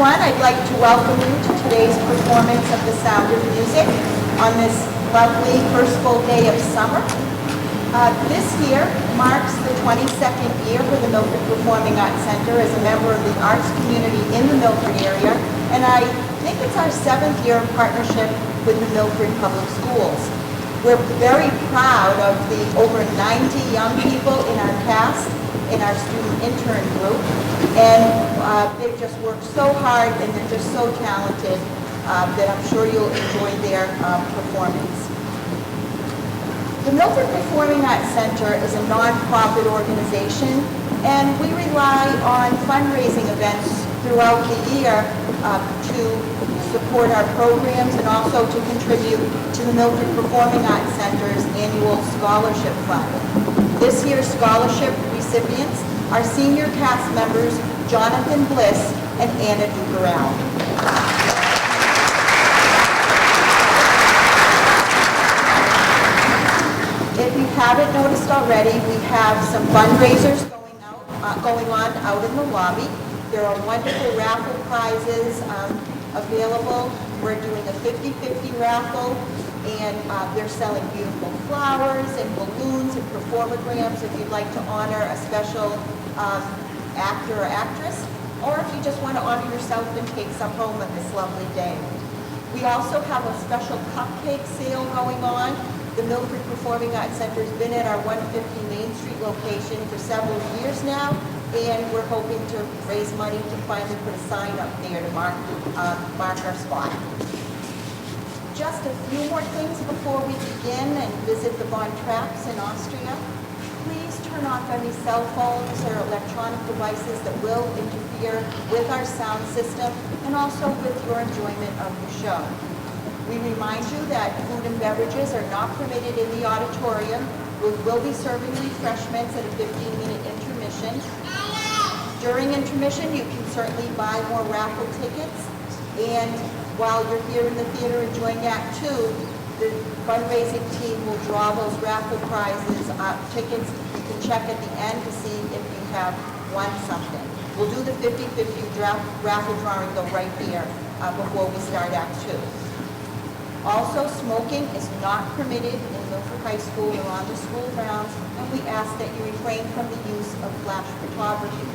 everyone. I'd like to welcome you to today's performance of The Sound of Music on this lovely first full day of summer. This year marks the 22nd year for the Milford Performing Arts Center as a member of the arts community in the Milford area, and I think it's our 7th year of partnership with the Milford Public Schools. We're very proud of the over 90 young people in our cast, in our student intern group, and they've just worked so hard and they're just so talented that I'm sure you'll enjoy their performance. The Milford Performing Arts Center is a non-profit organization, and we rely on fundraising events throughout the year to support our programs and also to contribute to the Milford Performing Arts Center's annual scholarship fund. This year's scholarship recipients are senior cast members Jonathan Bliss and Anna Dugarel. If you haven't noticed already, we have some fundraisers going on out in the lobby. There are wonderful raffle prizes available. We're doing a 50-50 raffle, and they're selling beautiful flowers and balloons and performograms if you'd like to honor a special actor or actress, or if you just want to honor yourself and take some home on this lovely day. We also have a special cupcake sale going on. The Milford Performing Arts Center has been at our 150 Main Street location for several years now, and we're hoping to raise money to finally put a sign up there to mark our spot. Just a few more things before we begin and visit the Von Trapps in Austria. Please turn off any cell phones or electronic devices that will interfere with our sound system and also with your enjoyment of the show. We remind you that food and beverages are not permitted in the auditorium. We will be serving refreshments at a 15-minute intermission. During intermission, you can certainly buy more raffle tickets. And while you're here in the theater enjoying Act 2, the fundraising team will draw those raffle prizes, tickets. You can check at the end to see if you have won something. We'll do the 50-50 raffle drawing though right here before we start Act 2. Also, smoking is not permitted in Milford High School or on the school grounds, and we ask that you refrain from the use of flash photography.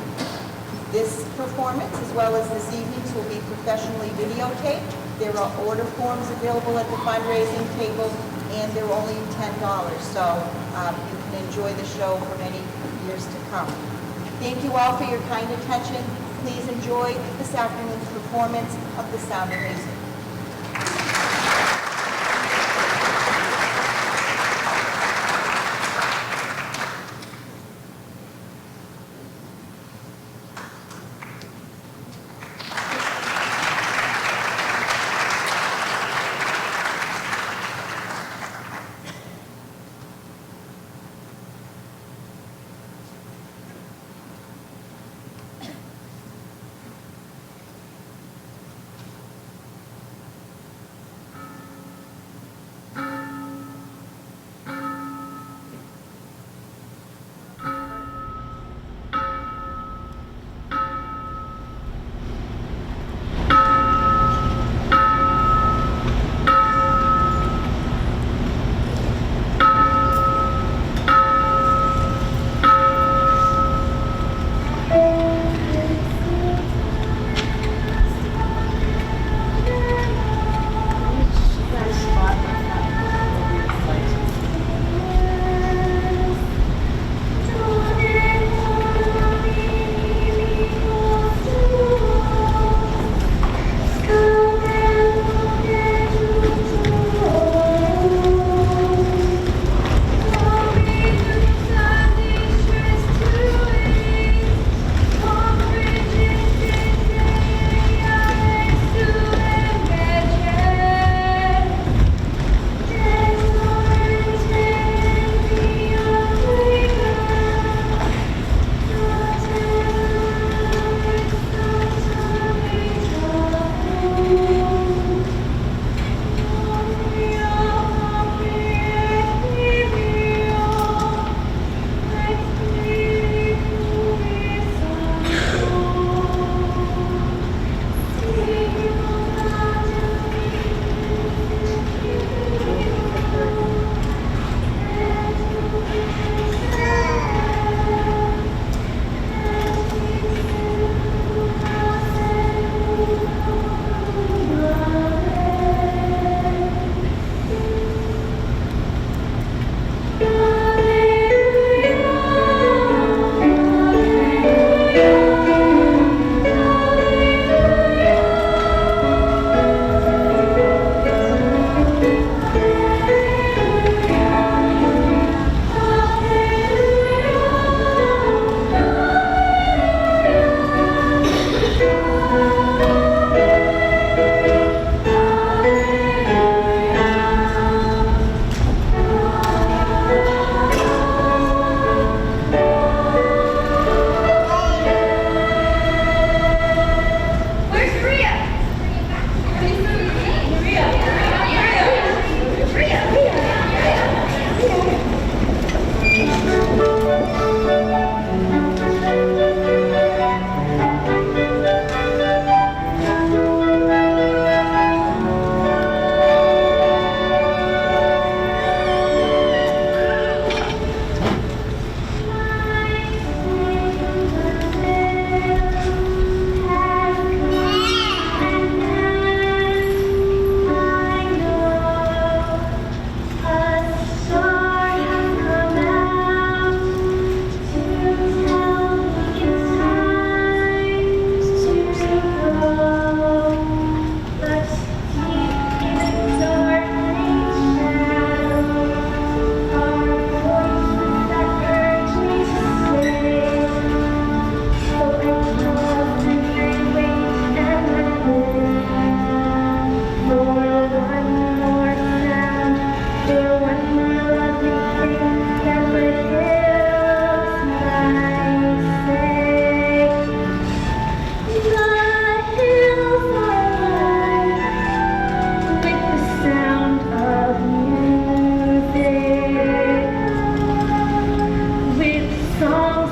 This performance, as well as this evening's, will be professionally videotaped. There are order forms available at the fundraising table, and they're only $10, so you can enjoy the show for many years to come. Thank you all for your kind attention. Please enjoy this afternoon's performance of The Sound of Music.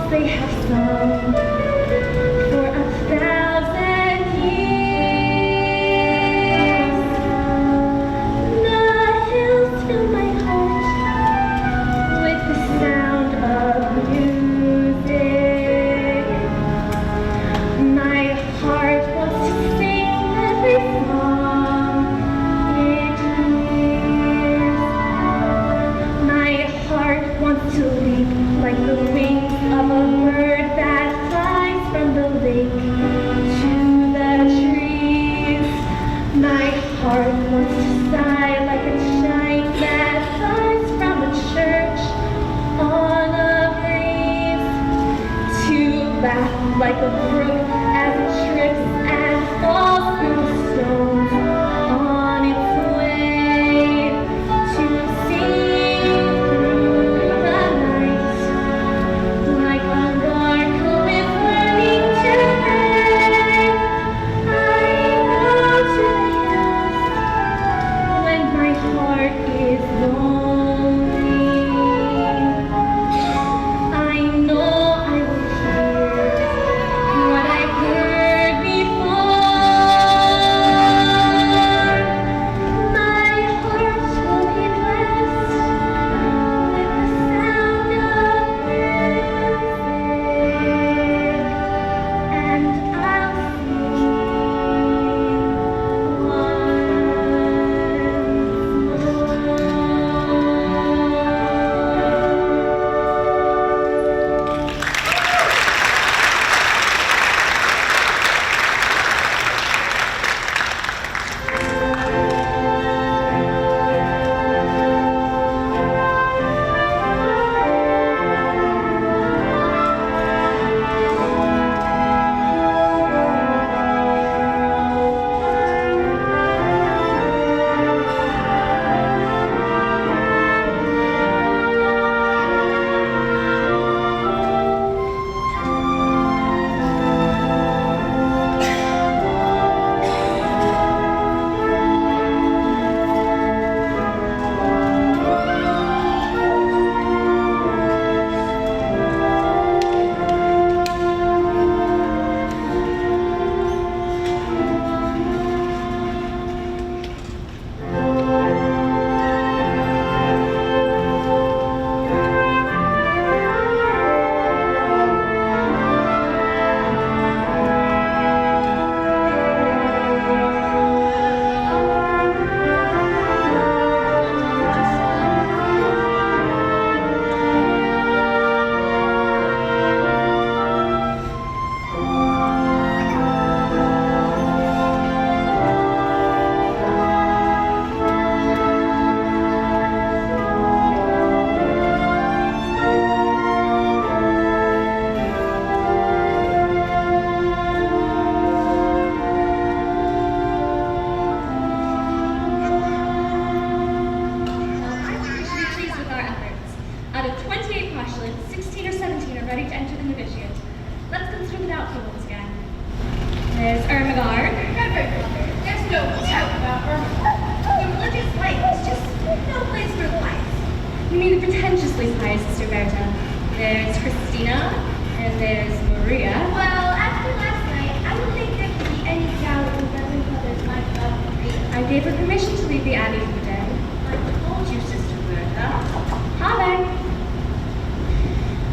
songs they have sung for 1,000 years. The hills fill my heart with the sound of music. My heart wants to sing every song it hears. My heart wants to leap like the wings of a bird that flies from the lake to the trees. My heart wants to sigh like a chime that flies from a church on a breeze, to laugh like a brook as it trips and falls through the stones on its way, to sing through the night like a lark who is learning to fly. I go to the hills when my heart is lonely. I know I will hear what I've heard before. My heart will be blessed with the sound of music, and I'll sing pretentiously pious Sister Berta. There's Christina, and there's Maria. Well, after last night, I don't think there can be any doubt in Reverend Mother's mind about Maria. I gave her permission to leave the Abbey for the day. I told you, Sister Bertha. Hi there.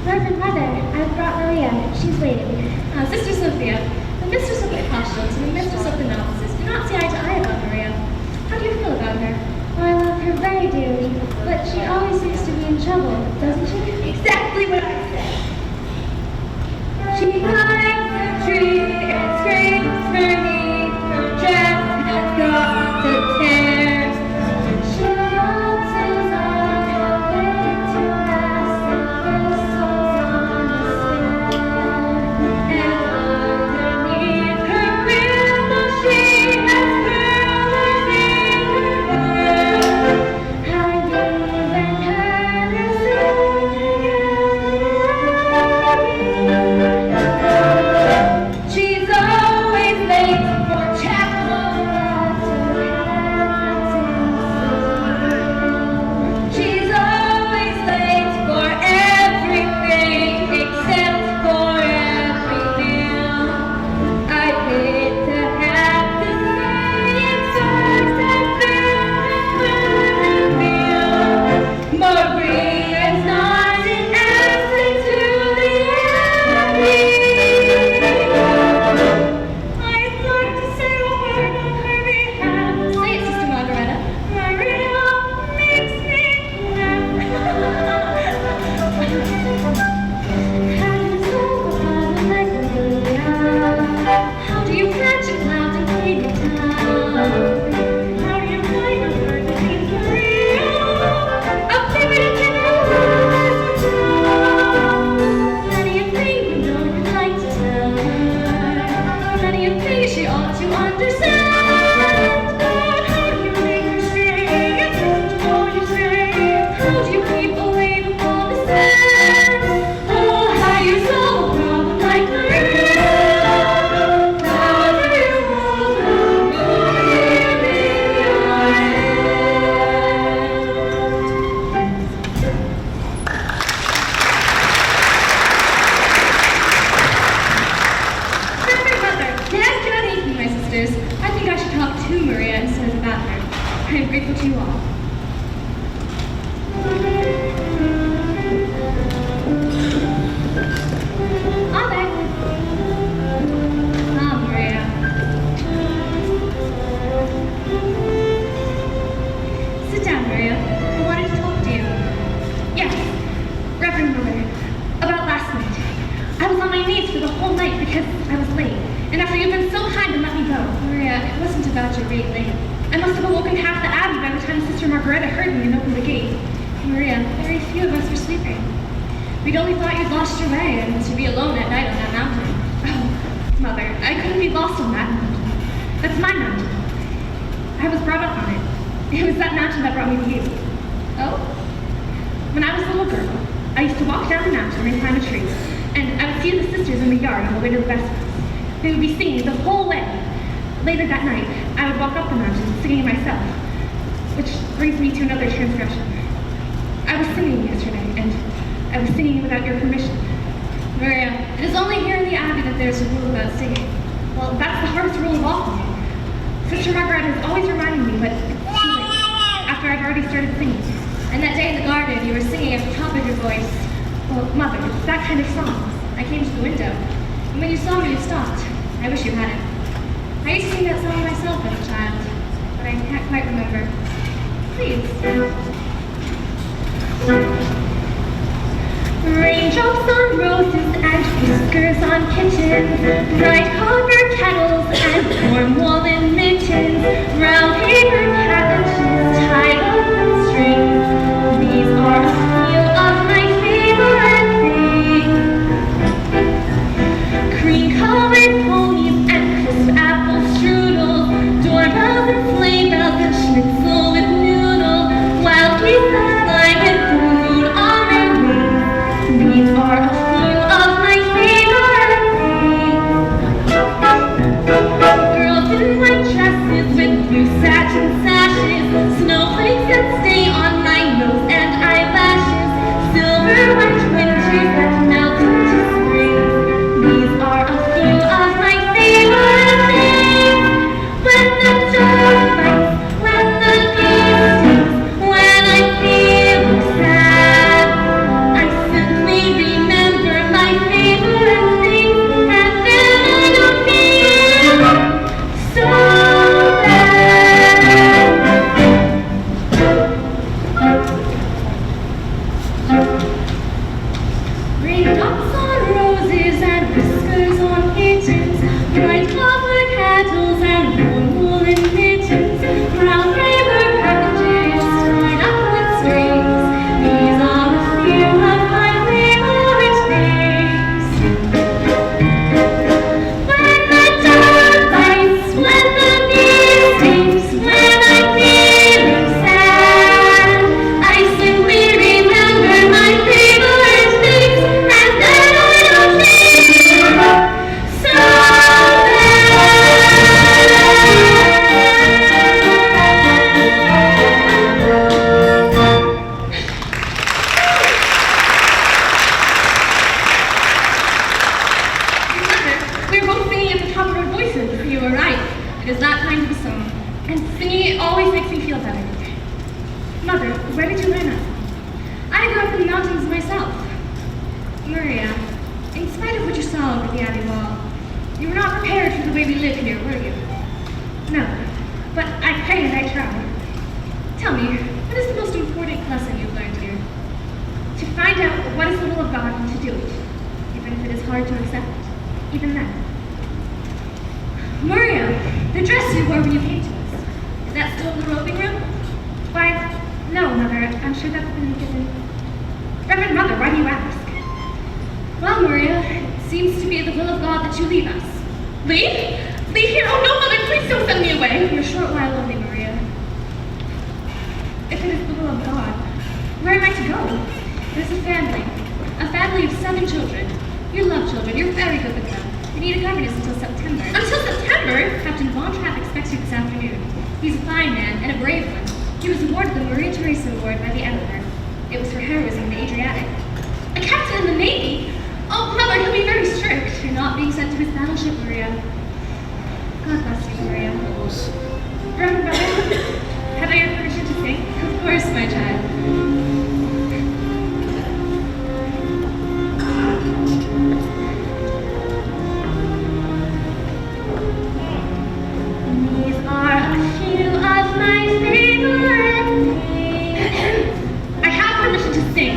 Reverend Mother, I've brought Maria. She's waiting. Sister Sophia, the mistress of the postulates and the mistress of the novices do not see eye to eye about Maria. How do you feel about her? Well, I love her very dearly, but she always seems to be in trouble, doesn't she? Exactly what I said. She climbs the tree and screams her knee, her dress has got to tear. She waltzes on her bed to rest and whistles on the stair. And underneath her pillow she has curlers in her hair. How you and her are singing together. How do you solve a problem like Maria? How do you catch a cloud and clean it down? How do you find a word that means Maria? A favorite in her life down. Many a thing you know you'd like to tell her. Many a thing she ought to understand. But how do you make her stay and listen to all you say? How do you keep away the all the sand? Oh, how do you solve a problem like Maria? How do you hold a boy in your hand? Reverend Mother, may I get on evening, my sisters? I think I should talk to Maria instead of about her. I am grateful to you all. On deck. Ah, Maria. Sit down, Maria. I wanted to talk to you. Yes, Reverend Mother, about last night. I was on my knees for the whole night because I was late. And after you've been so kind and let me go. Maria, it wasn't about your being late. I must have awoken half the abbey by the time Sister Margareta heard me and opened the gate. Maria, very few of us were sleeping. We'd only thought you'd lost your way and to be alone at night on that mountain. Oh, Mother, I couldn't be lost on that mountain. That's my mountain. I was brought up on it. It was that mountain that brought me to you. Oh? When I was a little girl, I used to walk down the mountain and climb a tree, and I would see the sisters in the yard on the way to the vespers. They would be singing the whole way. Later that night, I would walk up the mountain singing myself, which brings me to another transgression. I was singing yesterday, and I was singing without your permission. Maria, it is only here in the abbey that there's a rule about singing. Well, that's the hardest rule of all for me. Sister Margaret has always reminded me, but it's too late, after I've already started singing. And that day in the garden, you were singing at the top of your voice. Well, Mother, it's that kind of song. I came to the window, and when you saw me, you stopped. I wish you hadn't. I used to sing that song myself as a child, but I can't quite remember. Please. Raindrops on roses and whiskers on kittens, bright copper kettles and warm woolen mittens, brown paper cabbages tied up with strings. These are a few of my favorite things. Cream-colored ponies and crisp apple strudel, doorbells and sleigh bells and schnitzel with noodle, wild geese that fly with food on their wings. These are a few of my favorite things. Girls in white dresses with blue satin sashes, snowflakes that stay on my nose and eyelashes, silver white winters that melt into springs. These are a few of my favorite things. When the door bites, when the bee stings, when I'm feeling sad, I simply remember my favorite things, and then I don't feel so bad. Raindrops on roses and whiskers on kittens, bright copper kettles and warm woolen mittens, brown paper packages tied up with strings. These are a few of my favorite things. When the dark bites, when the bee stings, when I'm feeling sad, I simply remember my favorite things, and then I don't feel so Mother, we were both singing at the top of our voices. You were right. It is that kind of a song. And singing it always makes me feel better. Mother, where did you learn that from? I grew up in the mountains myself. Maria, in spite of what you saw over the abbey wall, you were not prepared for the way we live here, were you? No, but I prayed and I tried. Tell me, what is the most important lesson you've learned here? to find out what is the will of God and to do it, even if it is hard to accept, even then. Maria, the dress you wore when you came to us, is that still in the robing room? Why, no, Mother, I'm sure that's been given. Reverend Mother, why do you ask? Well, Maria, it seems to be the will of God that you leave us. Leave? Leave here? Oh, no, Mother, please don't send me away. For a short while only, Maria. If it is the will of God, where am I to go? There's a family of 7 children. You love children, you're very good with them. We need a governess until September. Until September? Captain Von Trapp expects you this afternoon. He's a fine man and a brave one. He was awarded the Maria Theresa Award by the Emperor. It was for heroism in the Adriatic. A captain in the Navy? Oh, Mother, he'll be very strict. You're not being sent to his battleship, Maria. God bless you, Maria. Reverend Brother, have I your permission to sing? Of course, my child. These are a few of my favorite things. I have permission to sing.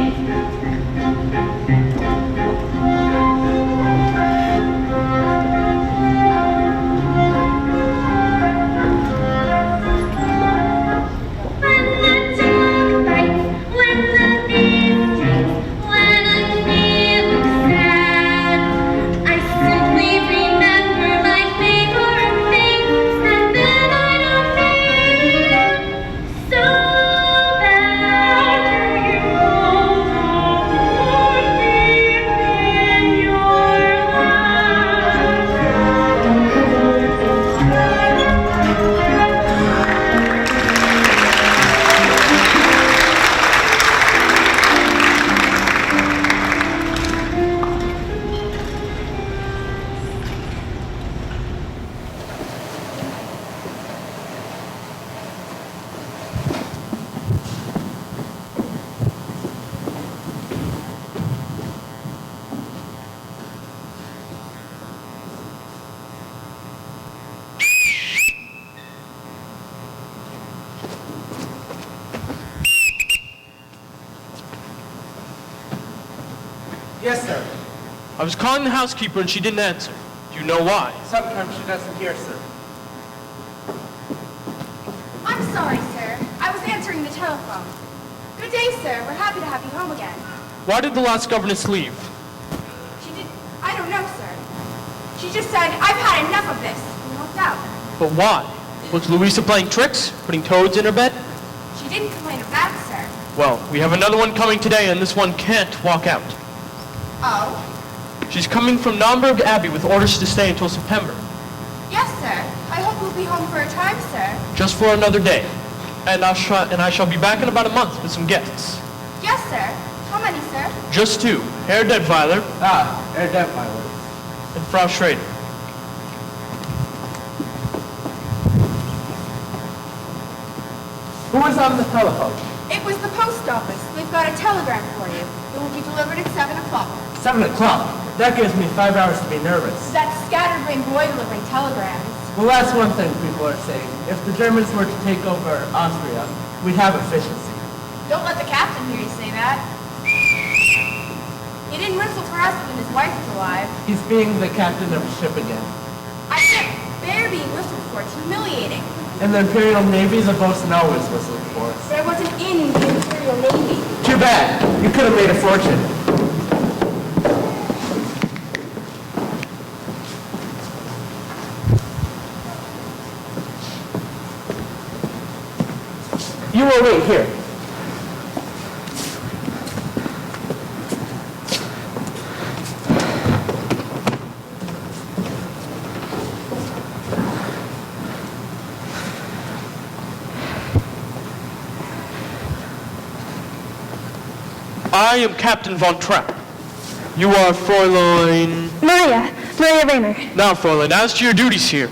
Yes, sir. I was calling the housekeeper and she didn't answer. Do you know why? Sometimes she doesn't hear, sir. I'm sorry, sir. I was answering the telephone. Good day, sir. We're happy to have you home again. Why did the last governess leave? She did... I don't know, sir. She just said, I've had enough of this, and walked out. But why? Was Louisa playing tricks? Putting toads in her bed? She didn't complain of that, sir. Well, we have another one coming today and this one can't walk out. Oh? She's coming from Naumburg Abbey with orders to stay until September. Yes, sir. I hope you'll be home for a time, sir. Just for another day. And I shall be back in about a month with some guests. Yes, sir. How many, sir? Just 2. Herr Detweiler Herr Detweiler. and Frau Schrader. Who was on the telephone? It was the post office. We've got a telegram for you. It will be delivered at 7 o'clock. 7 o'clock. That gives me 5 hours to be nervous. That scatterbrained boy delivering telegrams. Well, that's one thing people are saying. If the Germans were to take over Austria, we'd have efficiency. Don't let the captain hear you say that. He didn't whistle for us when his wife was alive. He's being the captain of a ship again. I can't bear being whistled for. It's humiliating. And the Imperial Navy's a bosun always whistling for us. But I wasn't in the Imperial Navy. Too bad. You could have made a fortune. You will wait here. I am Captain Von Trapp. You are Fräulein... Maria Raymer. Now, Fräulein, as to your duties here.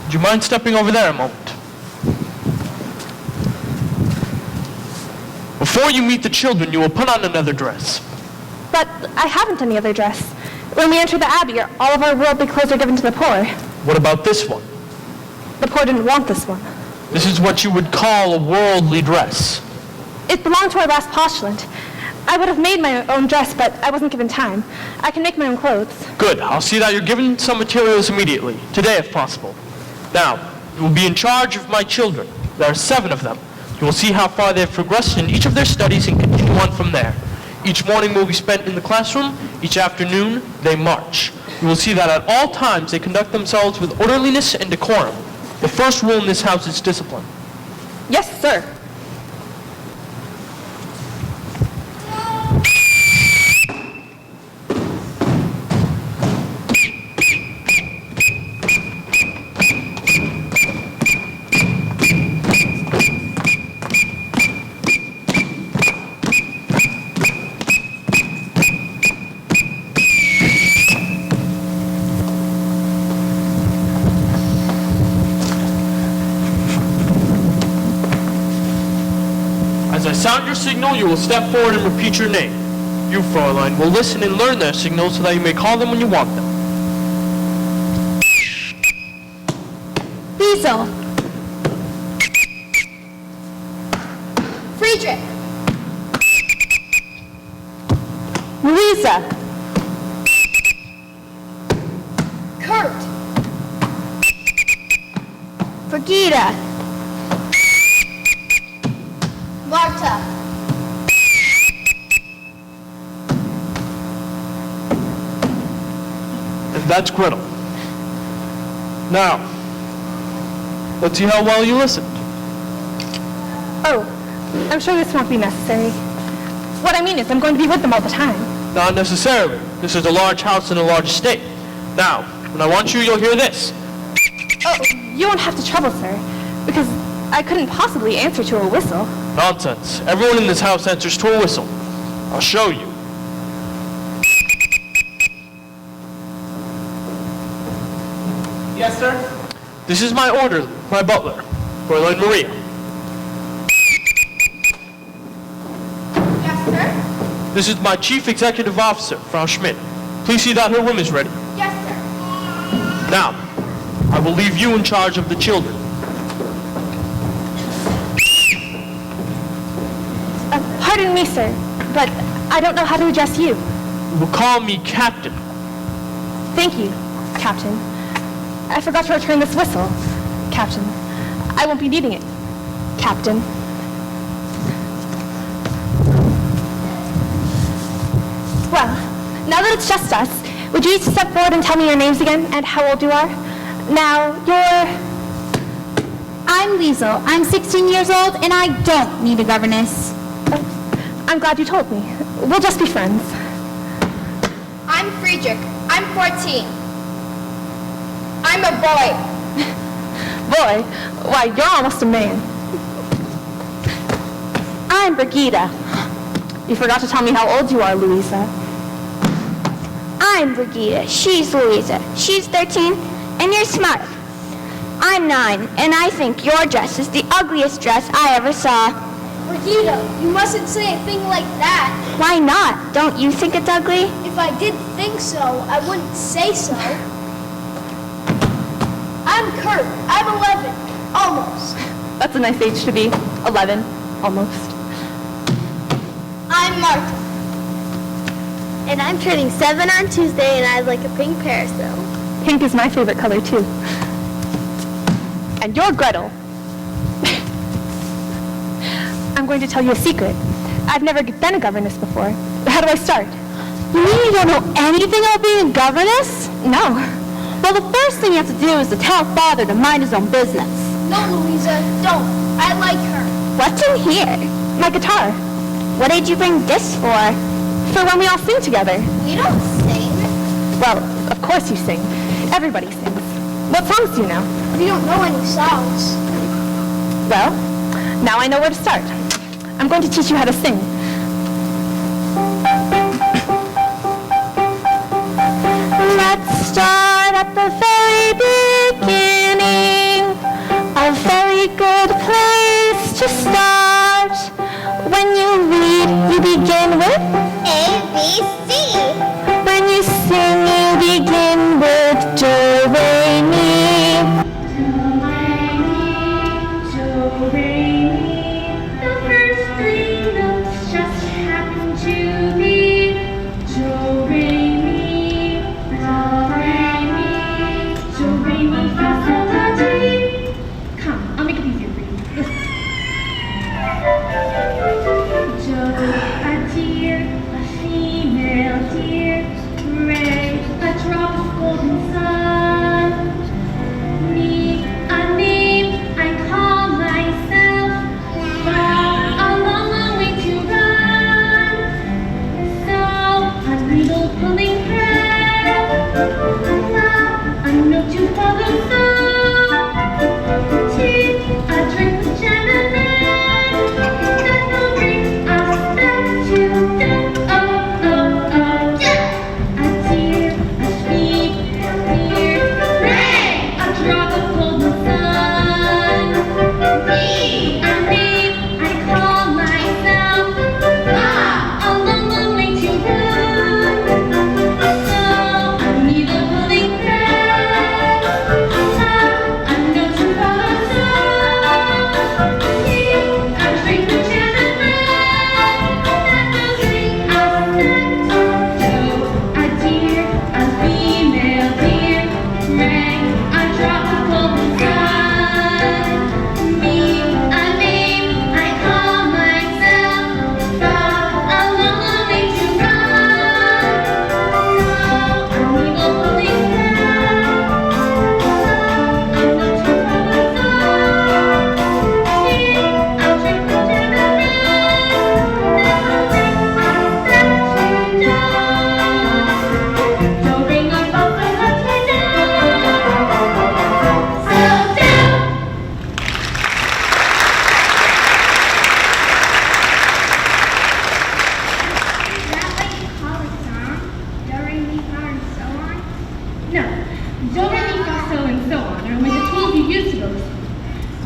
Would you mind stepping over there a moment? Before you meet the children, you will put on another dress. But I haven't any other dress. When we enter the Abbey, all of our worldly clothes are given to the poor. What about this one? The poor didn't want this one. This is what you would call a worldly dress. It belonged to our last postulant. I would have made my own dress, but I wasn't given time. I can make my own clothes. Good. I'll see that you're given some materials immediately, today if possible. Now, you will be in charge of my children. There are 7 of them. You will see how far they have progressed in each of their studies and continue on from there. Each morning will be spent in the classroom. Each afternoon, they march. You will see that at all times they conduct themselves with orderliness and decorum. The first rule in this house is discipline. Yes, sir. As I sound your signal, you will step forward and repeat your name. You, Fräulein, will listen and learn their signals so that you may call them when you want them. Liesel. Friedrich. Louisa. Kurt. Brigida. Marta. And that's Gretel. Now, let's see how well you listened. Oh, I'm sure this won't be necessary. What I mean is I'm going to be with them all the time. Not necessarily. This is a large house and a large estate. Now, when I want you, you'll hear this. Oh, you won't have to trouble, sir, because I couldn't possibly answer to a whistle. Nonsense. Everyone in this house answers to a whistle. I'll show you. Yes, sir? This is my orderly, my butler, Fräulein Maria. Yes, sir? This is my chief executive officer, Frau Schmidt. Please see that her room is ready. Yes, sir. Now, I will leave you in charge of the children. Pardon me, sir, but I don't know how to address you. You will call me Captain. Thank you, Captain. I forgot to return this whistle, Captain. I won't be needing it, Captain. Well, now that it's just us, would you each step forward and tell me your names again and how old you are? Now, I'm Liesel. I'm 16 years old, and I don't need a governess. I'm glad you told me. We'll just be friends. I'm Friedrich. I'm 14. I'm a boy. Boy, why, you're almost a man. I'm Brigida. You forgot to tell me how old you are, Louisa. I'm Brigida. She's Louisa. She's 13, and you're smart. I'm 9, and I think your dress is the ugliest dress I ever saw. Brigida, you mustn't say a thing like that. Why not? Don't you think it's ugly? If I did think so, I wouldn't say so. I'm Kurt. I'm 11. Almost. That's a nice age to be. 11, almost. I'm Marta. And I'm turning 7 on Tuesday, and I'd like a pink parasol. Pink is my favorite color, too. And you're Gretel. I'm going to tell you a secret. I've never been a governess before. How do I start? You mean you don't know anything about being a governess? No. Well, the first thing you have to do is to tell Father to mind his own business. No, Louisa, don't. I like her. What's in here? My guitar. What did you bring this for? For when we all sing together. We don't sing. Well, of course you sing. Everybody sings. What songs do you know? We don't know any songs. Well, now I know where to start. I'm going to teach you how to sing. Let's start at the very beginning. A very good place to start. When you read, you begin with A, B, C. when you sing, you begin with do, re, mi. Do, re, mi. The first 3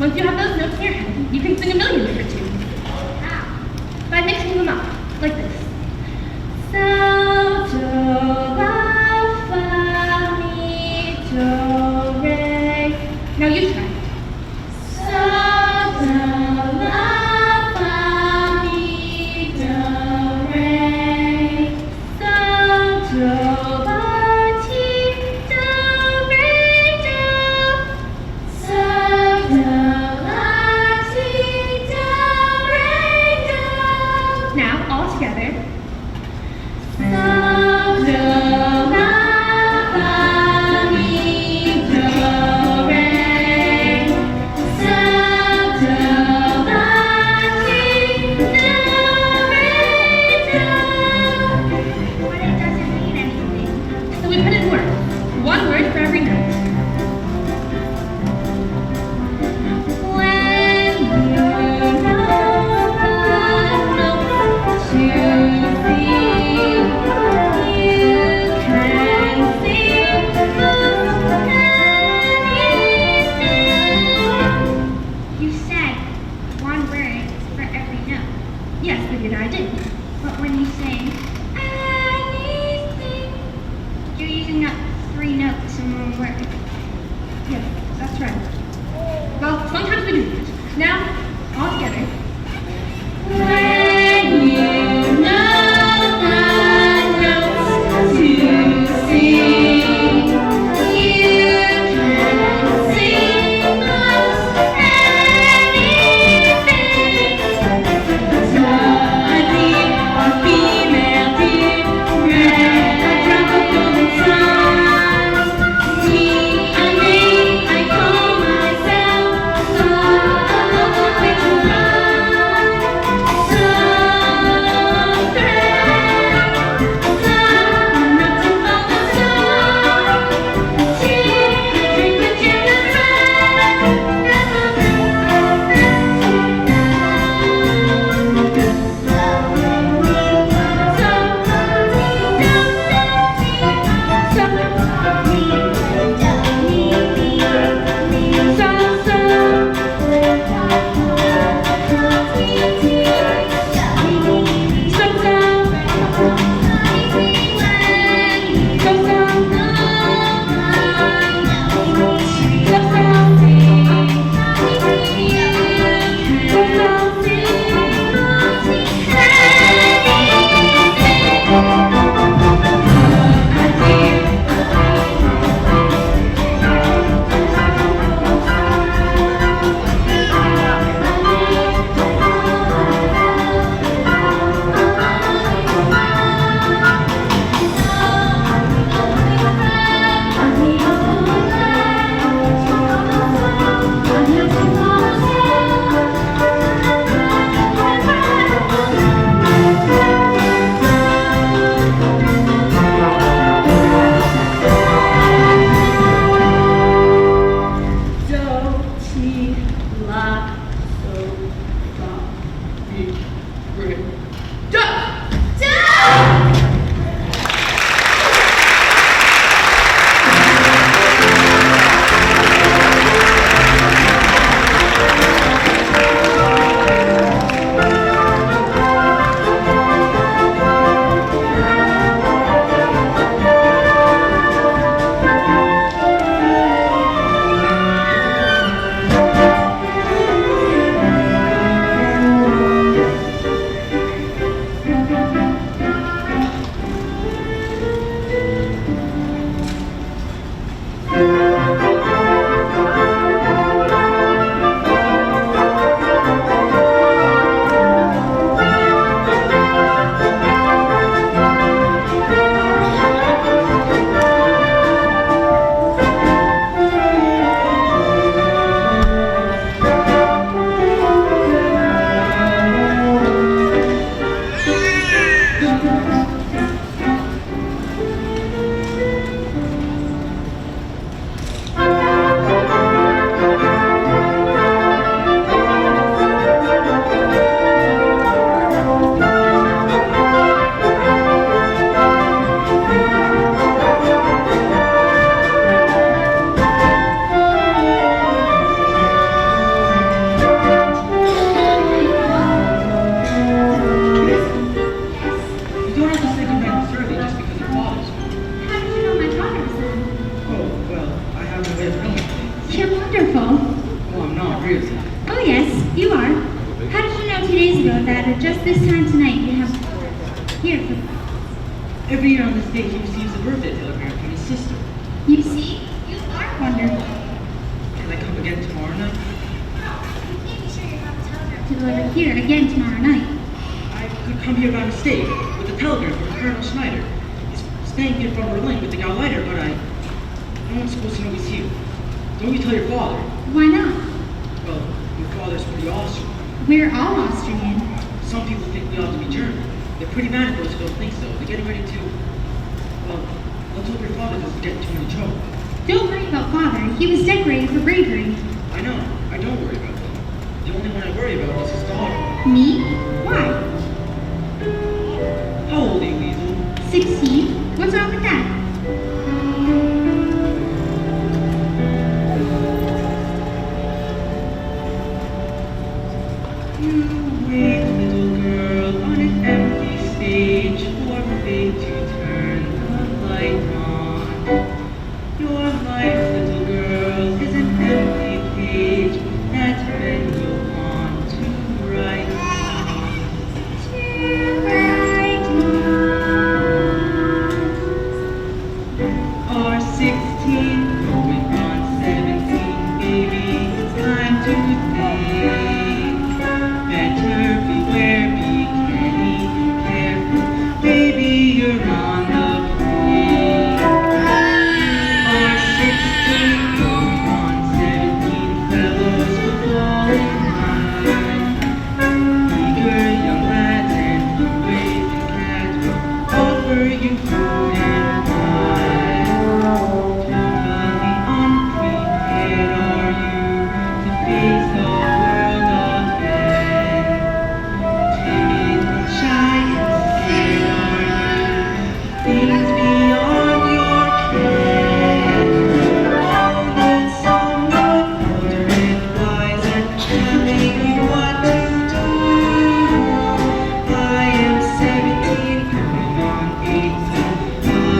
Once you have those notes in your head, you can sing a million different tunes. By mixing them up, like this. So, do, la, fa, mi, do, re. Now you try. So, do, la, fa, mi, do, re. So, do, la, ti, do, re, do. So, do, la, ti, do, re, do. Now, all together. So, do, la, fa, mi, do, re. So, do, la, ti, do, re, do. But it doesn't mean anything. This time tonight you have here for Every year on this day, he receives a birthday telegram from his sister. you see, you are wonderful. Can I come again tomorrow night? You can't be sure you have a telegram to deliver here again tomorrow night. I could come here by mistake with a telegram from Colonel Schneider. He's staying here from Berlin with the Gauleiter, but no one's supposed to know he's here. Don't you tell your father. Why not? Well, your father's pretty Austrian. We're all Austrian. Some people think we ought to be German. They're pretty mad at those who don't think so. They're getting ready to... Well, let's hope your father doesn't get into any trouble. Don't worry about Father. He was decorated for bravery. I know. I don't worry about them. The only one I worry about is his daughter. Me? Why? How old are you, Weasel? 16? What's wrong with that? You wait, little girl, on an empty stage for fate to turn the light on. Your life, little girl, is an empty page that men will want to write on. Are 16 going on 17, baby? It's time to think. Better beware, be canny, careful, baby, you're on the brink. Are 16 going on 17, fellows will fall in line. Eager young lads and blue-waving cats will offer you food and wine. Totally unprepared are you to face the world ahead. Timid and shy and scared are you, things beyond your ken. All need someone older and wise and telling you what to do. I am 17, going on 18. I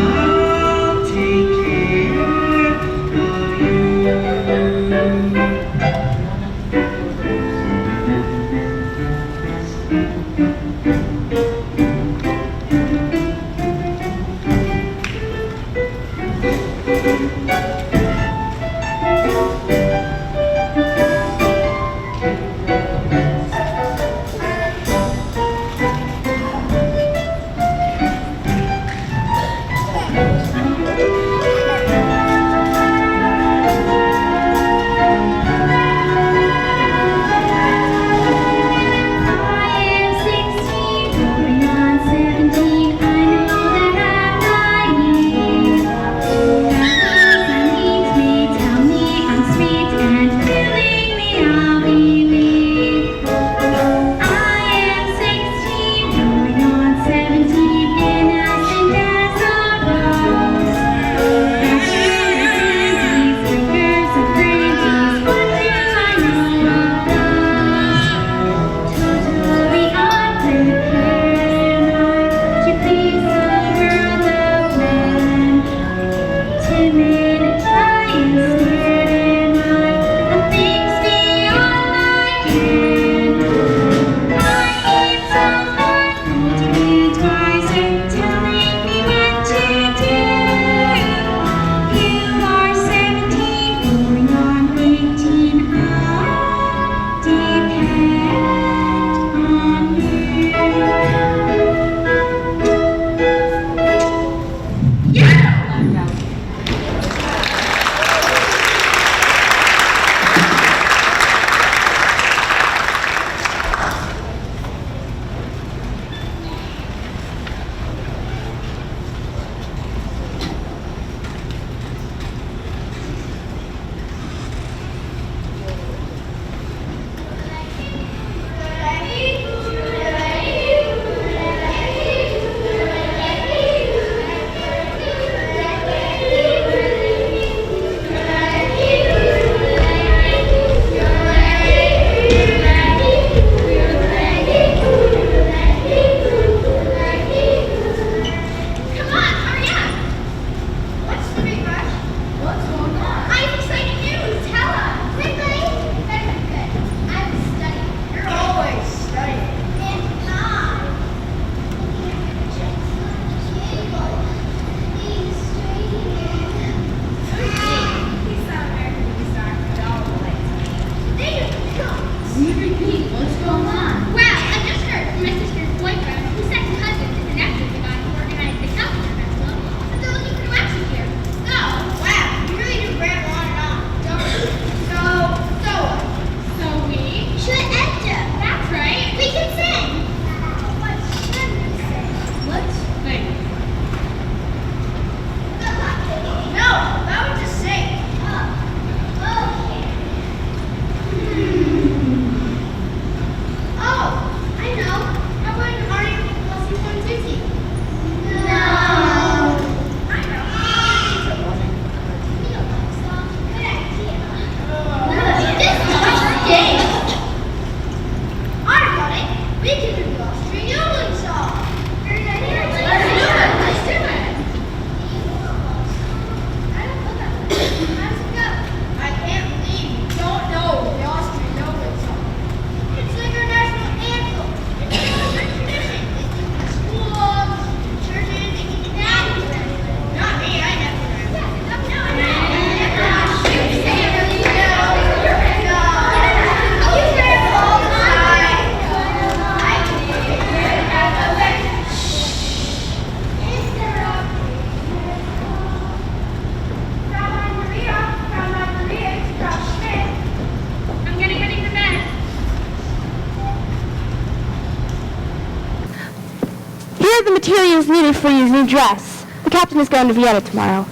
materials needed for your new dress. The captain is going to Vienna tomorrow.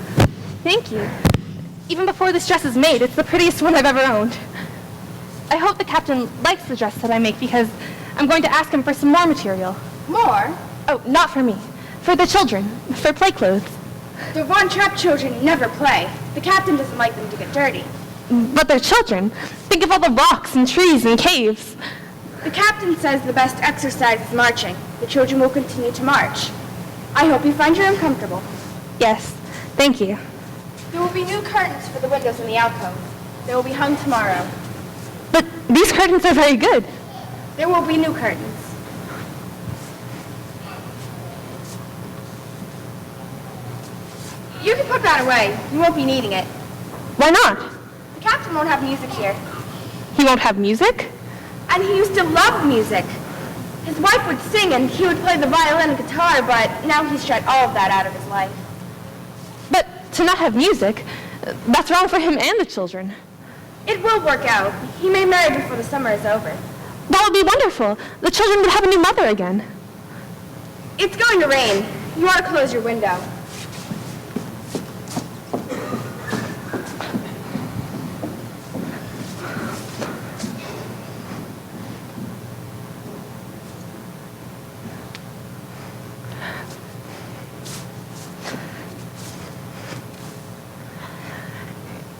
Thank you. Even before this dress is made, it's the prettiest one I've ever owned. I hope the captain likes the dress that I make because I'm going to ask him for some more material. More? Oh, not for me. For the children. For play clothes. The Von Trapp children never play. The captain doesn't like them to get dirty. But they're children. Think of all the rocks and trees and caves. The captain says the best exercise is marching. The children will continue to march. I hope you find your room comfortable. Yes, thank you. There will be new curtains for the windows in the alcove. They will be hung tomorrow. But these curtains are very good. There will be new curtains. You can put that away. You won't be needing it. Why not? The captain won't have music here. He won't have music? And he used to love music. His wife would sing and he would play the violin and guitar, but now he's shut all of that out of his life. But to not have music, that's wrong for him and the children. It will work out. He may marry before the summer is over. That would be wonderful. The children would have a new mother again. It's going to rain. You ought to close your window.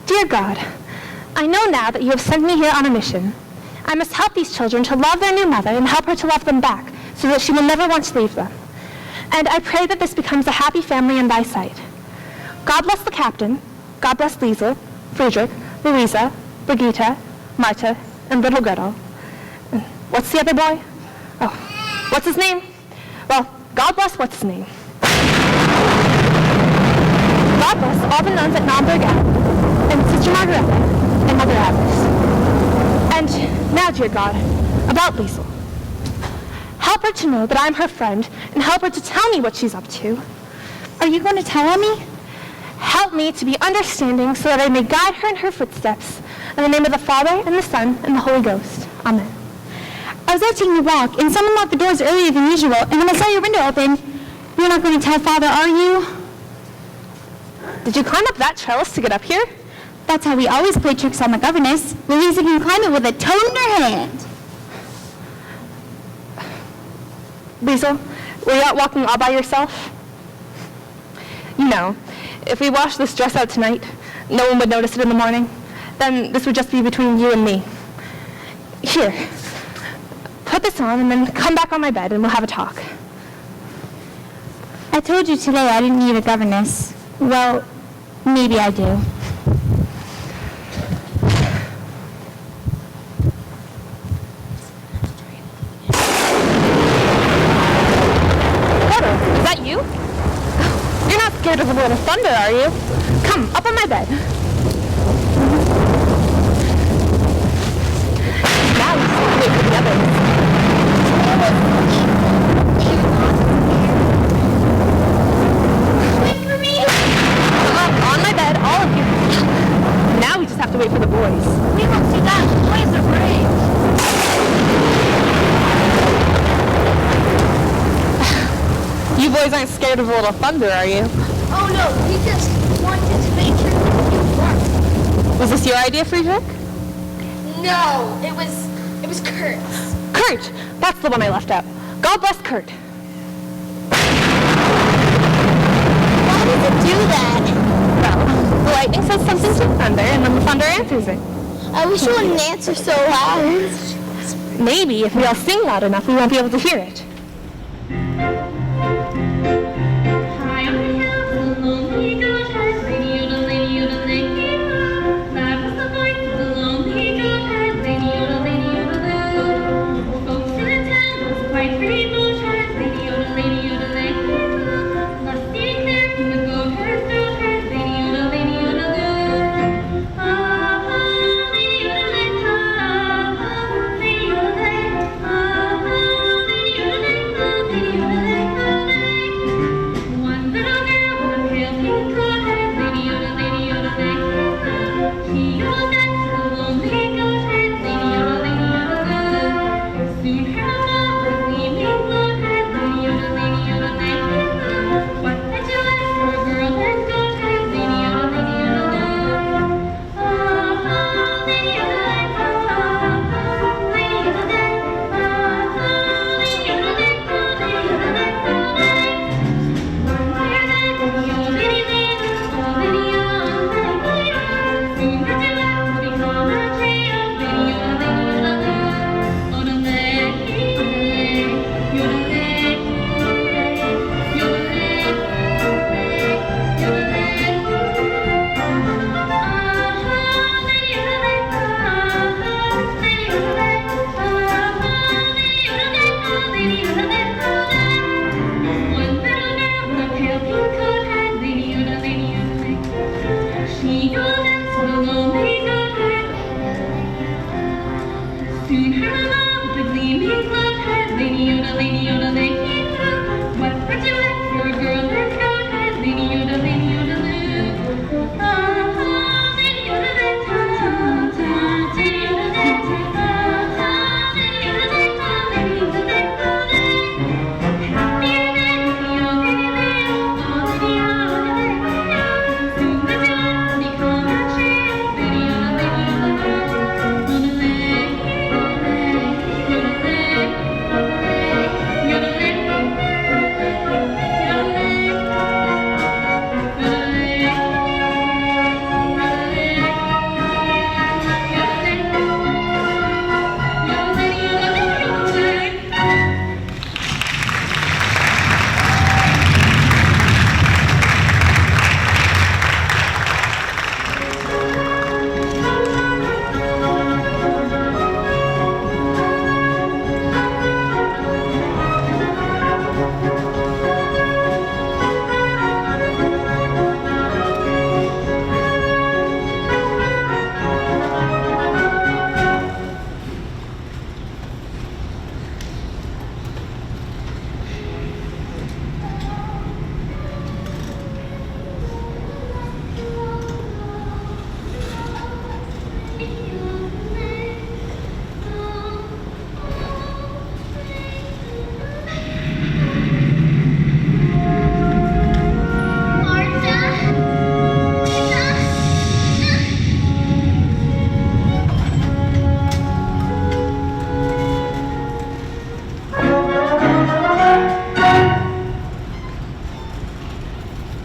Dear God, I know now that you have sent me here on a mission. I must help these children to love their new mother and help her to love them back so that she will never want to leave them. And I pray that this becomes a happy family in thy sight. God bless the captain. God bless Liesel, Friedrich, Louisa, Brigitte, Marta, and little Gretel. And what's the other boy? Oh, what's his name? Well, God bless what's his name. God bless all the nuns at Naumburg Abbey, and Sister Margareta, and Mother Abbess. And now, dear God, about Liesel. Help her to know that I'm her friend, and help her to tell me what she's up to. Are you going to tell Emmy? Help me to be understanding so that I may guide her in her footsteps. In the name of the Father, and the Son, and the Holy Ghost. Amen. I was out taking a walk, and someone locked the doors earlier than usual, and when I saw your window open, you're not going to tell Father, are you? Did you climb up that trellis to get up here? That's how we always play tricks on the governess. Louisa can climb it with a toad in her hand. Liesel, were you out walking all by yourself? You know, if we washed this dress out tonight, no one would notice it in the morning. Then this would just be between you and me. Here, put this on and then come back on my bed and we'll have a talk. I told you today I didn't need a governess. Well, maybe I do. Is that you? You're not scared of a little thunder, are you? Come, up on my bed. Now we just have to wait for the others. Wait for me! Come on my bed, all of you. Now we just have to wait for the boys. We won't see that. The boys are brave. You boys aren't scared of a little thunder, are you? Oh no, we just wanted to make sure you worked. Was this your idea, Friedrich? No, it was Kurt's. Kurt! That's the one I left out. God bless Kurt. Why does it do that? Well, the lightning says something to thunder, and then the thunder answers it. I wish you wouldn't answer so loud. Maybe if we all sing loud enough, we won't be able to hear it. High on the hill, the lonely goat herd, lady yodel, lady yodel, lady yodel. That was the voice of the lonely goat herd, lady yodel, lady yodel, loo. Folks in the town was quite pretty goat herd, lady yodel, lady yodel, lady yodel. Lusty and clear from the goat herd, lady yodel, lady yodel, loo. Ah, ah, lady yodel, ah, ah, lady yodel, ah, ah, lady yodel.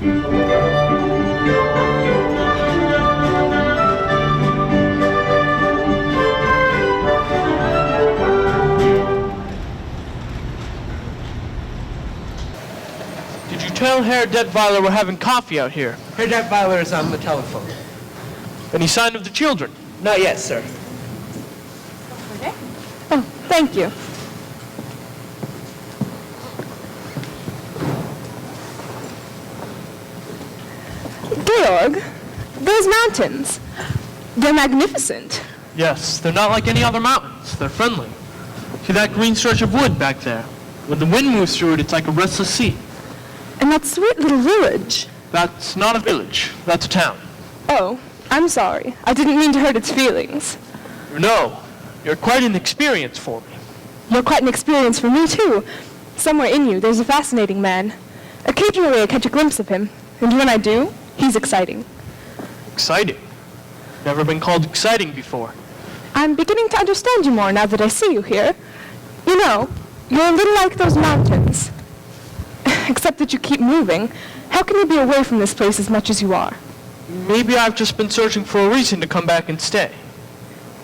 Did you tell Herr Detweiler we're having coffee out here? Herr Detweiler is on the telephone. Any sign of the children? Not yet, sir. Oh, thank you. Georg, those mountains, they're magnificent. Yes, they're not like any other mountains. They're friendly. See that green stretch of wood back there? When the wind moves through it, it's like a restless sea. And that sweet little village. That's not a village. That's a town. Oh, I'm sorry. I didn't mean to hurt its feelings. No, you're quite an experience for me. You're quite an experience for me, too. Somewhere in you, there's a fascinating man. Occasionally, I catch a glimpse of him. And when I do, he's exciting. Exciting? Never been called exciting before. I'm beginning to understand you more now that I see you here. You know, you're a little like those mountains. Except that you keep moving. How can you be away from this place as much as you are? Maybe I've just been searching for a reason to come back and stay.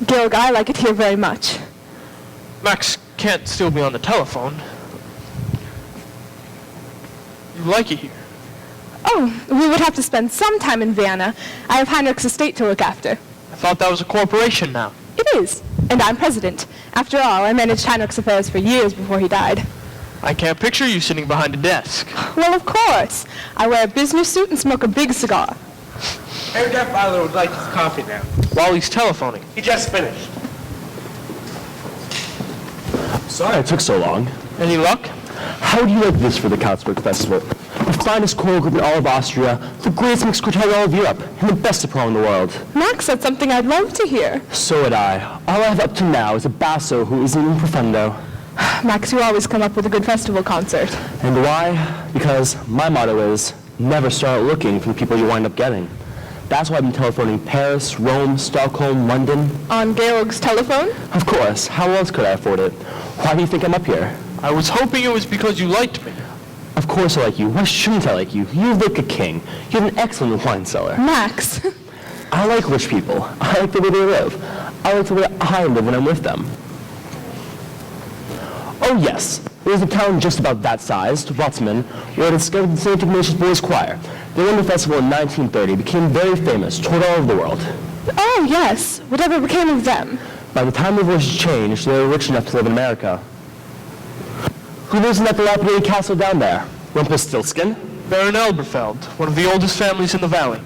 Georg, I like it here very much. Max can't still be on the telephone. You like it here? Oh, we would have to spend some time in Vienna. I have Heinrich's estate to look after. I thought that was a corporation now. It is, and I'm president. After all, I managed Heinrich's affairs for years before he died. I can't picture you sitting behind a desk. Well, of course. I wear a business suit and smoke a big cigar. Herr Detweiler would like his coffee now. While he's telephoning. He just finished. Sorry it took so long. Any luck? How do you like this for the Salzburg Festival? The finest choral group in all of Austria, the greatest mixed quartet in all of Europe, and the best soprano in the world. Max said something I'd love to hear. So would I. All I have up to now is a basso who isn't in profundo. Max, you always come up with a good festival concert. And why? Because my motto is, never start looking for the people you wind up getting. That's why I've been telephoning Paris, Rome, Stockholm, London. On Georg's telephone? Of course. How else could I afford it? Why do you think I'm up here? I was hoping it was because you liked me. Of course I like you. Why shouldn't I like you? You look a king. You have an excellent wine cellar. Max. I like rich people. I like the way they live. I like the way I live when I'm with them. Oh yes, there's a town just about that size, Watzmann, where I discovered the St. Ignatius Boys Choir. They won the festival in 1930, became very famous, toured all over the world. Oh, yes. Whatever became of them? By the time their voices changed, they were rich enough to live in America. Who lives in that dilapidated castle down there? Rumpelstiltskin? Baron Elberfeld, one of the oldest families in the valley.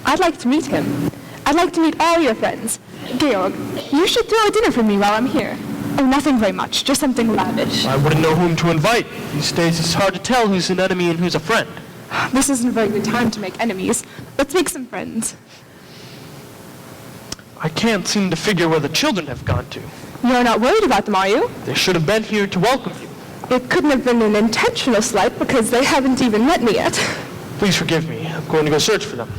I'd like to meet him. I'd like to meet all your friends. Georg, you should throw a dinner for me while I'm here. Oh, nothing very much, just something lavish. I wouldn't know whom to invite. These days it's hard to tell who's an enemy and who's a friend. This isn't a very good time to make enemies. Let's make some friends. I can't seem to figure where the children have gone to. You're not worried about them, are you? They should have been here to welcome you. It couldn't have been an intentional slight because they haven't even met me yet. Please forgive me. I'm going to go search for them.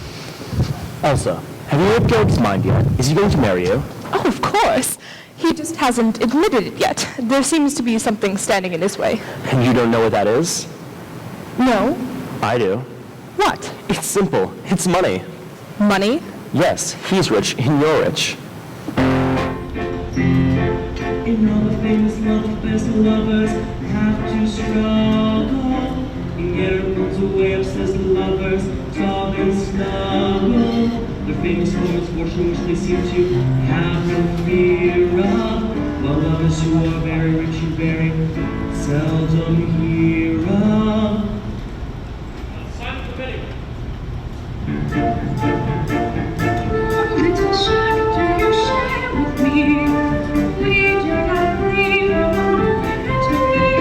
Elsa, have you made up Georg's mind yet? Is he going to marry you? Oh, of course. He just hasn't admitted it yet. There seems to be something standing in his way. And you don't know what that is? No? I do. What? It's simple. It's money. Money? Yes, he's rich and you're rich. In all the famous love, the best lovers have to struggle. In German's way, obsessed lovers talk and snuggle. They're famous for misfortune which they seem to have no fear of. While lovers who are very rich you very seldom hear of. Little share, do you share with me? We do not leave your moment to me.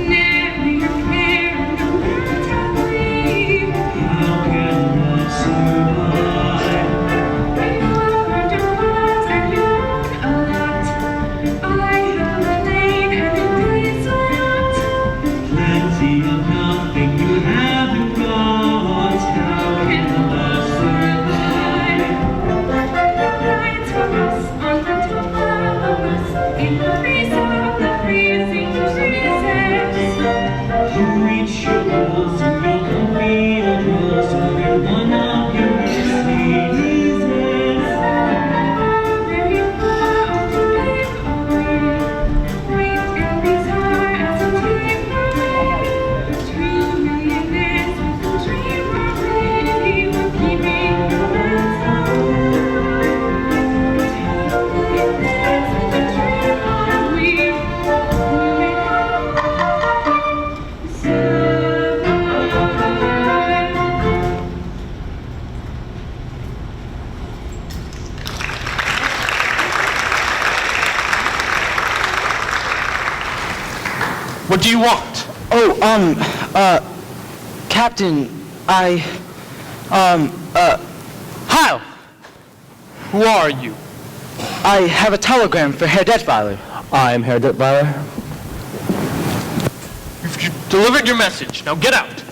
Never you care, no matter we. How can love survive? We learned your words and you learned a lot. I have a name and it is a lot. Plenty of nothing. What do you want? Captain, Heil! Who are you? I have a telegram for Herr Detweiler. I am Herr Detweiler. You've delivered your message. Now get out.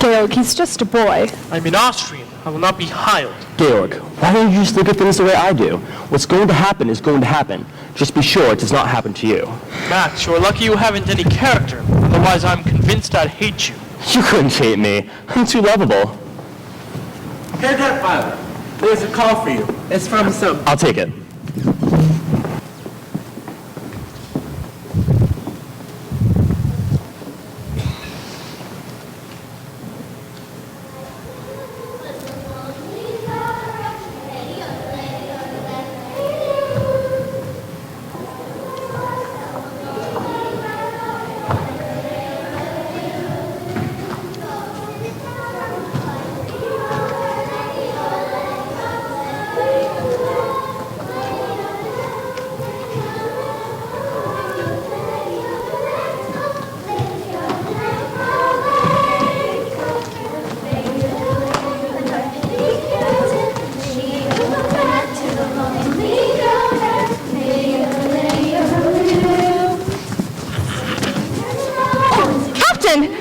Georg, he's just a boy. I'm an Austrian. I will not be Heiled. Georg, why don't you just look at things the way I do? What's going to happen is going to happen. Just be sure it does not happen to you. Max, you're lucky you haven't any character. Otherwise, I'm convinced I'd hate you. You couldn't hate me. I'm too lovable. Herr Detweiler, there's a call for you. It's from some... I'll take it.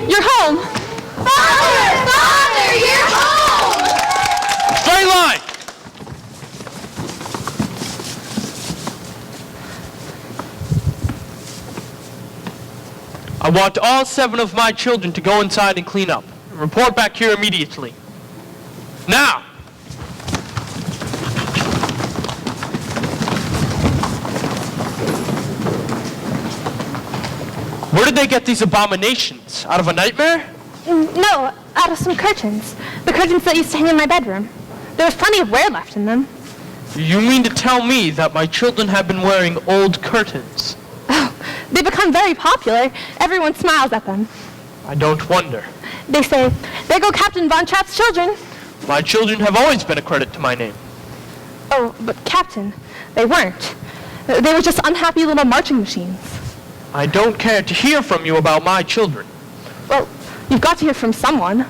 You're home! Father! Father, you're home! Straight line! I want all 7 of my children to go inside and clean up. Report back here immediately. Now! Where did they get these abominations? Out of a nightmare? No, out of some curtains. The curtains that used to hang in my bedroom. There was plenty of wear left in them. You mean to tell me that my children have been wearing old curtains? Oh, they become very popular. Everyone smiles at them. I don't wonder. They say, there go Captain Von Trapp's children. My children have always been a credit to my name. Oh, but Captain, they weren't. They were just unhappy little marching machines. I don't care to hear from you about my children. Well, you've got to hear from someone.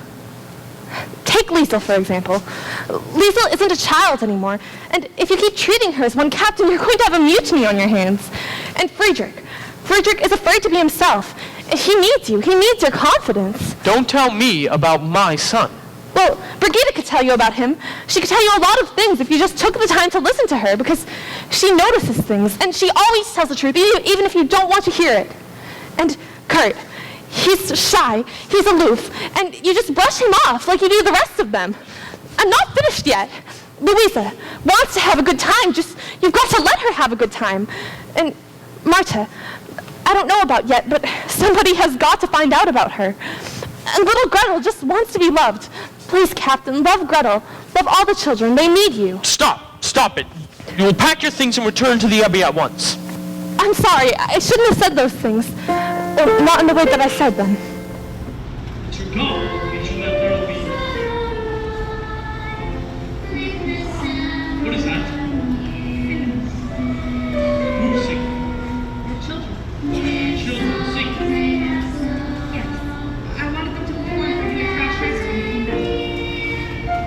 Take Liesel, for example. Liesel isn't a child anymore, and if you keep treating her as one captain, you're going to have a mutiny on your hands. And Friedrich is afraid to be himself. He needs you. He needs your confidence. Don't tell me about my son. Well, Brigitte could tell you about him. She could tell you a lot of things if you just took the time to listen to her, because she notices things, and she always tells the truth, even if you don't want to hear it. And Kurt, he's shy, he's aloof, and you just brush him off like you do the rest of them. I'm not finished yet. Louisa wants to have a good time, you've got to let her have a good time. And Marta, I don't know about yet, but somebody has got to find out about her. And little Gretel just wants to be loved. Please, Captain, love Gretel. Love all the children. They need you. Stop it. You will pack your things and return to the Abbey at once. I'm sorry. I shouldn't have said those things. Or not in the way that I said them. What is that? Who's singing? Children. Children sing. Yes. I wanted them to perform for your crash race when you came back.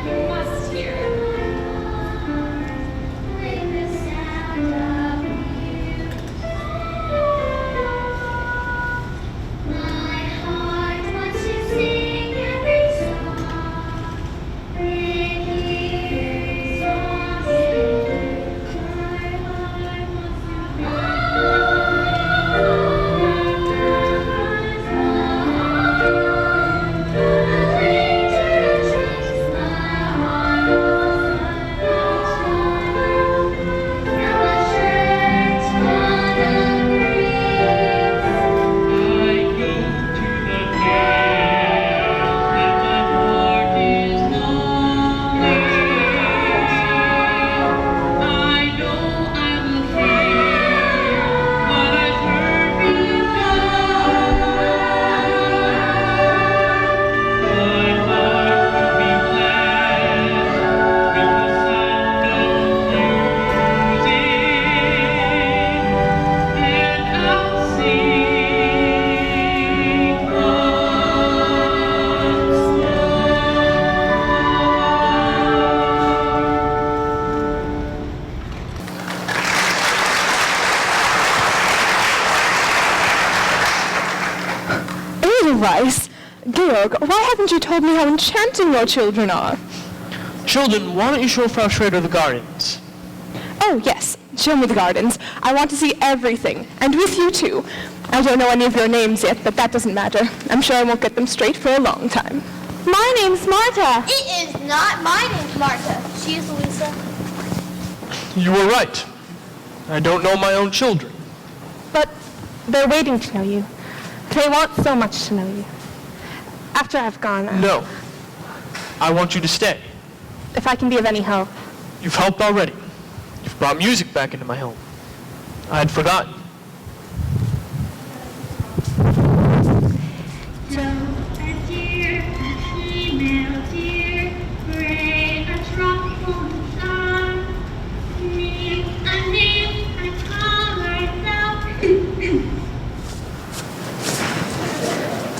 You must hear. Eldeweiss. Georg, why haven't you told me how enchanting your children are? Children, why don't you show Frau Schrader the gardens? Oh, yes. Show me the gardens. I want to see everything. And with you, too. I don't know any of your names yet, but that doesn't matter. I'm sure I won't get them straight for a long time. My name's Marta. It is not. My name's Marta. She is Louisa. You were right. I don't know my own children. But they're waiting to know you. They want so much to know you. After I've gone, No. I want you to stay. if I can be of any help. You've helped already. You've brought music back into my home. I had forgotten. So a deer, a female deer, gray, a tropical star, name, a taller self.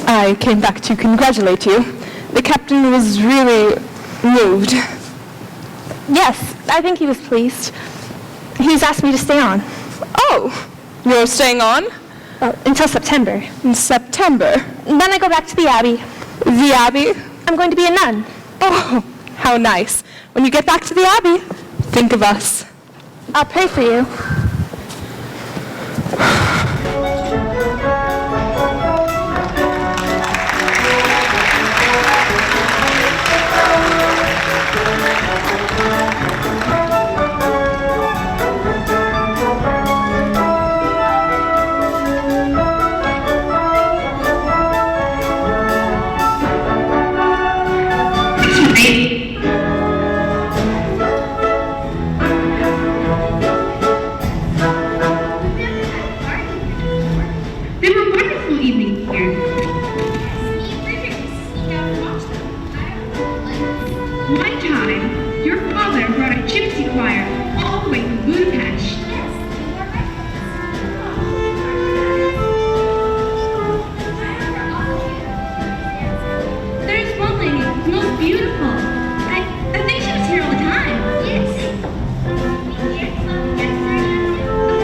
I came back to congratulate you. The captain was really moved. Yes, I think he was pleased. He's asked me to stay on. Oh, you're staying on? Until September. In September? Then I go back to the Abbey. The Abbey? I'm going to be a nun. Oh, how nice. When you get back to the Abbey, think of us. I'll pray for you. They were wonderful evenings here. One time, your father brought a gypsy choir all the way from Budapest. There's one lady, the most beautiful. I think she was here all the time. Yes. Of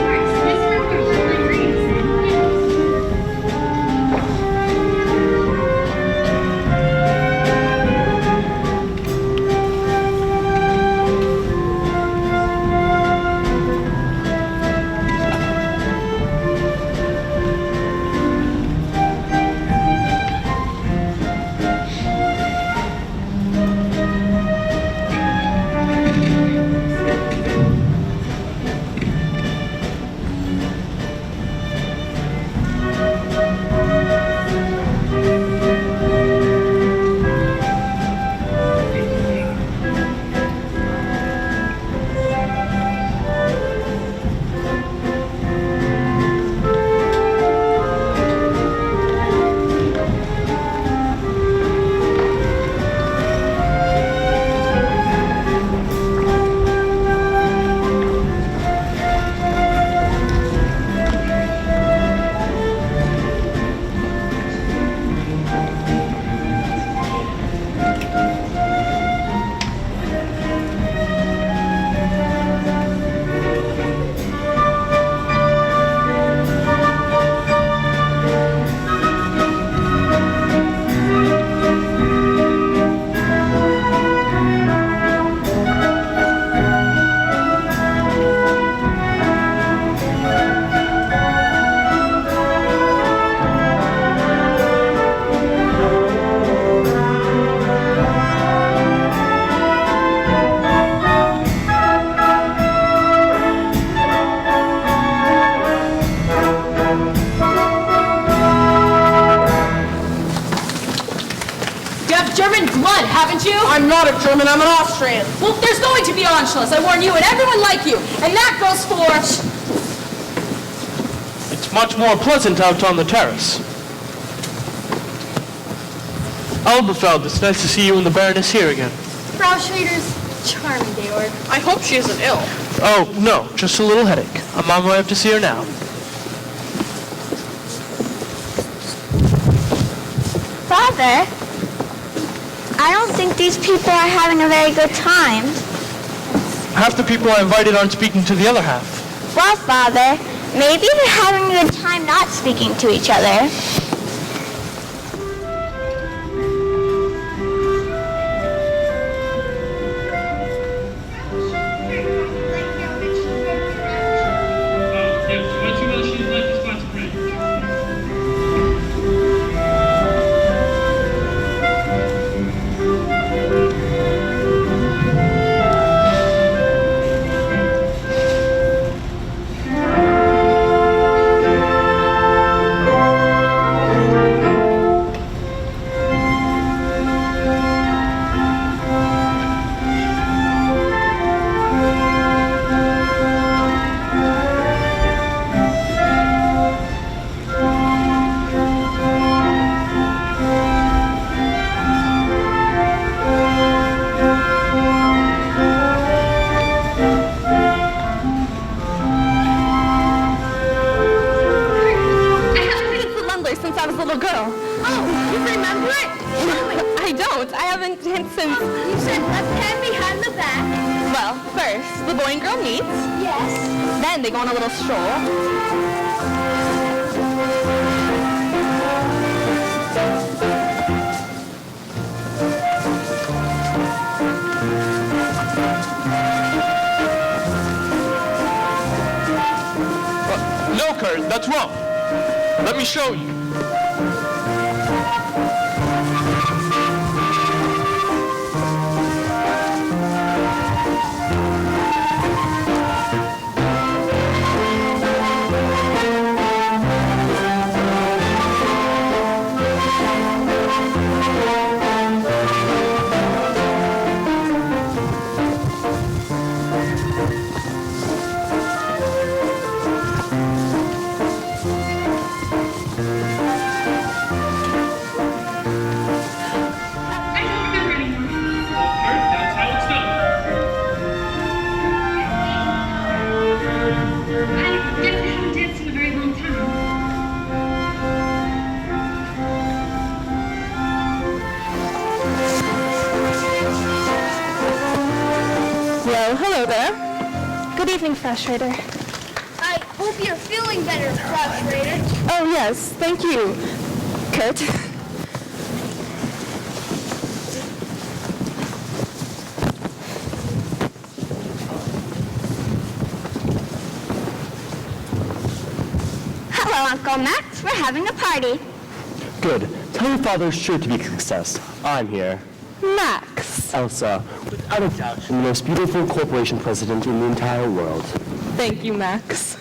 course, this is where she learned reading. haven't you? I'm not a German, I'm an Austrian. Well, there's going to be Anschluss, I warn you, and everyone like you. And that goes for... It's much more pleasant out on the terrace. Elbefeld, it's nice to see you and the Baroness here again. Frau Schrader's charming, Georg. I hope she isn't ill. Oh, no, just a little headache. I'm on my way up to see her now. Father, I don't think these people are having a very good time. Half the people I invited aren't speaking to the other half. Well, Father, maybe they're having a good time not speaking to each other. little girl. Oh, you remember it? I don't. I haven't since... You said left hand behind the back. Well, first, the boy and girl meet. Yes. Then they go on a little stroll. No, Kurt, that's wrong. Let me show you. I don't remember anymore. Well, Kurt, that's how it's done. I guess I haven't danced in a very long time. Well, hello there. Good evening, Frustrator. I hope you're feeling better, Frustrator. Oh, yes. Thank you, Kurt. Hello, Uncle Max. We're having a party. Good. Tell your father it's sure to be a success. I'm here. Max. Elsa, without a doubt, the most beautiful corporation president in the entire world. Thank you, Max.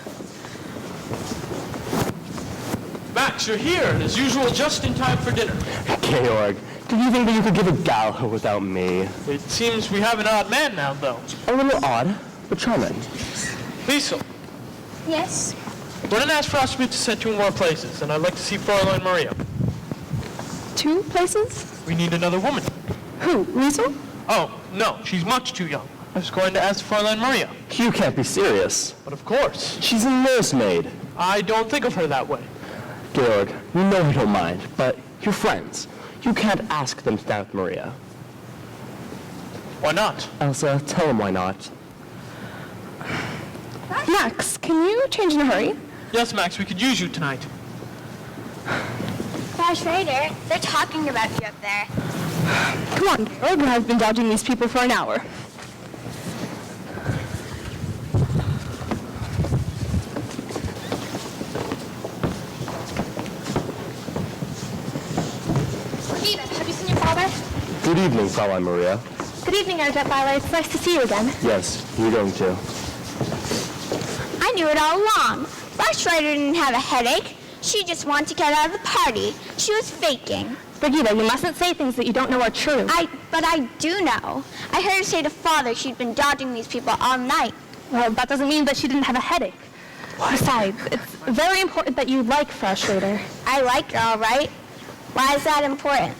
Max, you're here, as usual, just in time for dinner. Georg, did you think that you could give a gala without me? It seems we have an odd man now, though. A little odd, but charming. Liesel, Yes? when an asked for us to send 2 more places, and I'd like to see Fräulein Maria. 2 places? We need another woman. Who, Liesel? Oh, no, she's much too young. I was going to ask Fräulein Maria. You can't be serious. But of course. She's a nursemaid. I don't think of her that way. Georg, you know I don't mind, but you're friends. You can't ask them to dine with Maria. Why not? Elsa, tell him why not. Max, can you change in a hurry? Yes, Max, we could use you tonight. Frustrator, they're talking about you up there. Come on, Georg. I've been dodging these people for an hour. Rita, have you seen your father? Good evening, Fräulein Maria. Good evening, Eldeweiss. It's nice to see you again. Yes, you're going to. I knew it all along. Frustrator didn't have a headache. She just wanted to get out of the party. She was faking. Brigitte, you mustn't say things that you don't know are true. But I do know. I heard her say to Father she'd been dodging these people all night. Well, that doesn't mean that she didn't have a headache. Besides, it's very important that you like Frustrator. I like her, all right. Why is that important?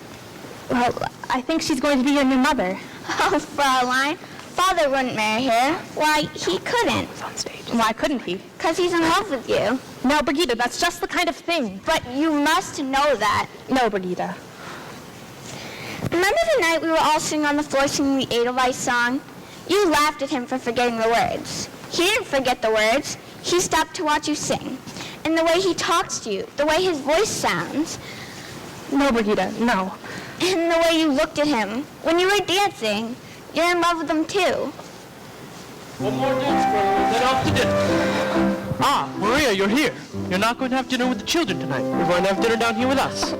Well, I think she's going to be your new mother. Oh, Fraulein, Father wouldn't marry her. Why, he couldn't. Why couldn't he? Because he's in love with you. No, Brigitte, that's just the kind of thing. But you must know that. No, Brigitte. Remember the night we were all sitting on the floor singing the Eldeweiss song? You laughed at him for forgetting the words. He didn't forget the words. He stopped to watch you sing. And the way he talks to you, the way his voice sounds. No, Brigitte, no. And the way you looked at him when you were dancing. You're in love with him too. One more dance, Fräulein, then off to dinner. Ah, Maria, you're here. You're not going to have dinner with the children tonight. You're going to have dinner down here with us.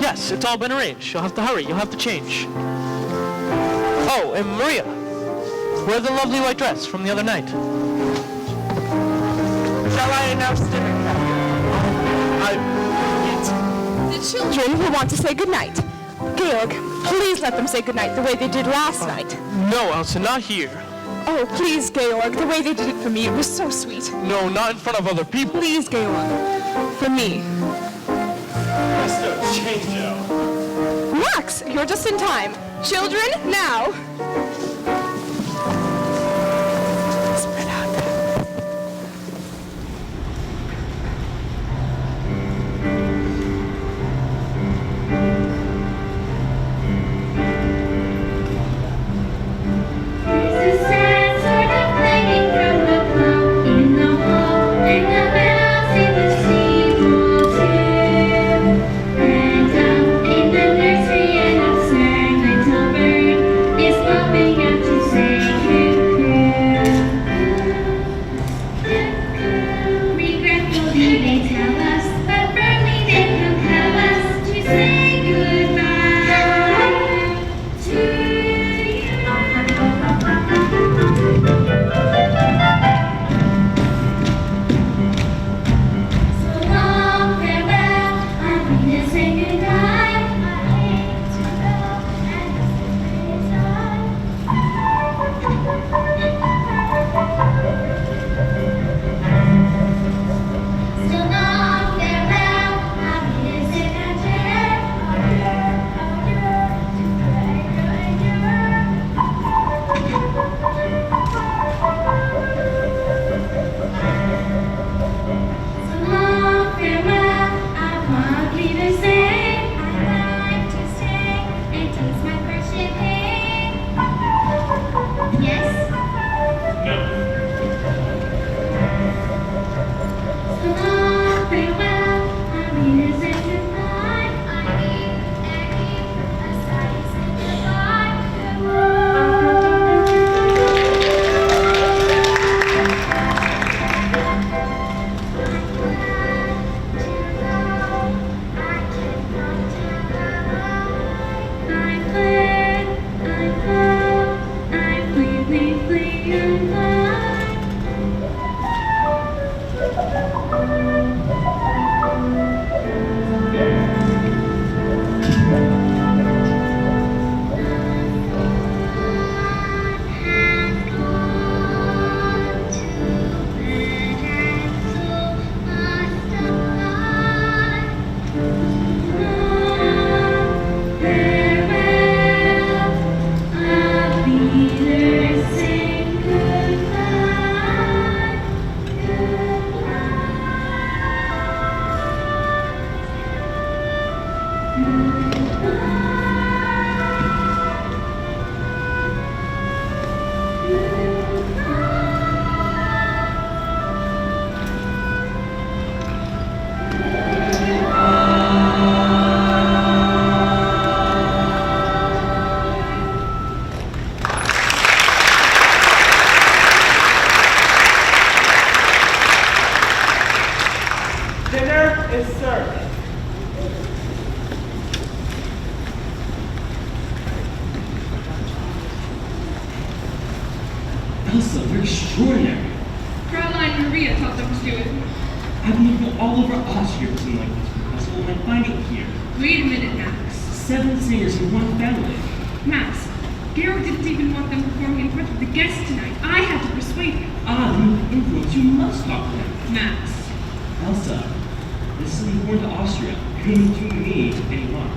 Yes, it's all been arranged. You'll have to hurry. You'll have to change. Oh, and Maria, wear the lovely white dress from the other night. Shall I announce dinner, Captain? The children will want to say goodnight. Georg, please let them say goodnight the way they did last night. No, Elsa, not here. Oh, please, Georg, the way they did it for me, it was so sweet. No, not in front of other people. Please, Georg, for me. Mr. Chango. Max, you're just in time. Children, now. Spread out. Dinner is served. Elsa, you're extraordinary. Fraulein Maria taught them to do it. I've been looking all over Austria for something like this festival, and I find it here. Wait a minute, Max. 7 singers in one family. Max, Georg didn't even want them performing in front of the guests tonight. I had to persuade him. Ah, the influence. You must talk to him. Max. Elsa, this is important to Austria. You don't need to me any longer.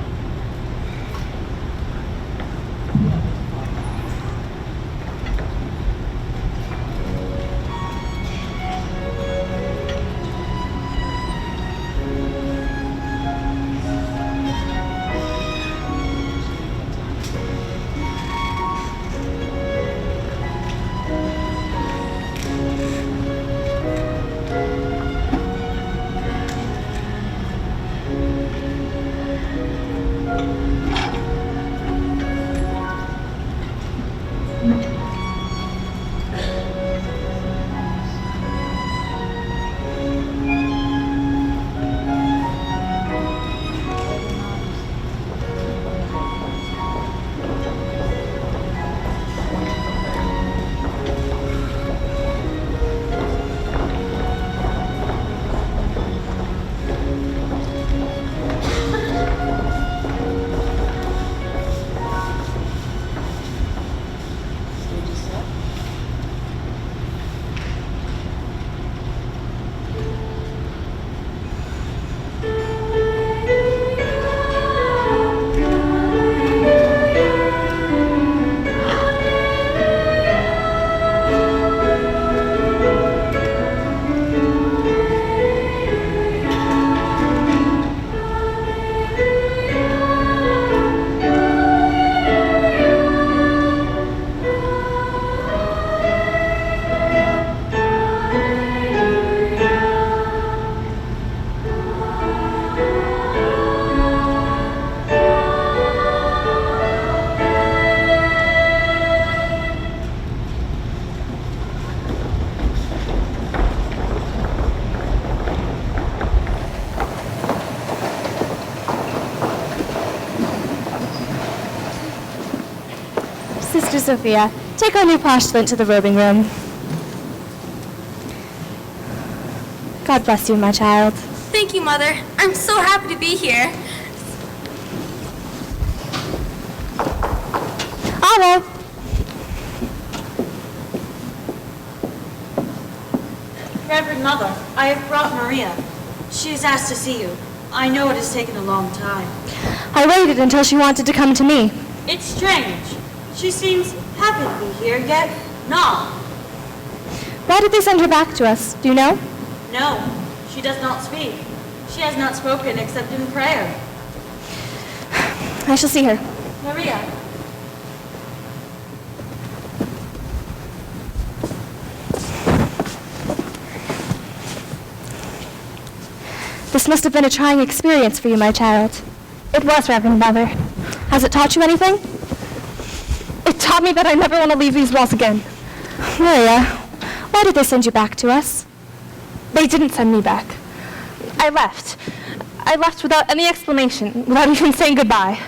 Sister Sophia, take our new postulant to the robing room. God bless you, my child. Thank you, Mother. I'm so happy to be here. Otto! Reverend Mother, I have brought Maria. She has asked to see you. I know it has taken a long time. I waited until she wanted to come to me. It's strange. She seems happy to be here, yet not. Why did they send her back to us? Do you know? No, she does not speak. She has not spoken except in prayer. I shall see her. Maria. This must have been a trying experience for you, my child. It was, Reverend Mother. Has it taught you anything? It taught me that I never want to leave these walls again. Maria, why did they send you back to us? They didn't send me back. I left. I left without any explanation, without even saying goodbye.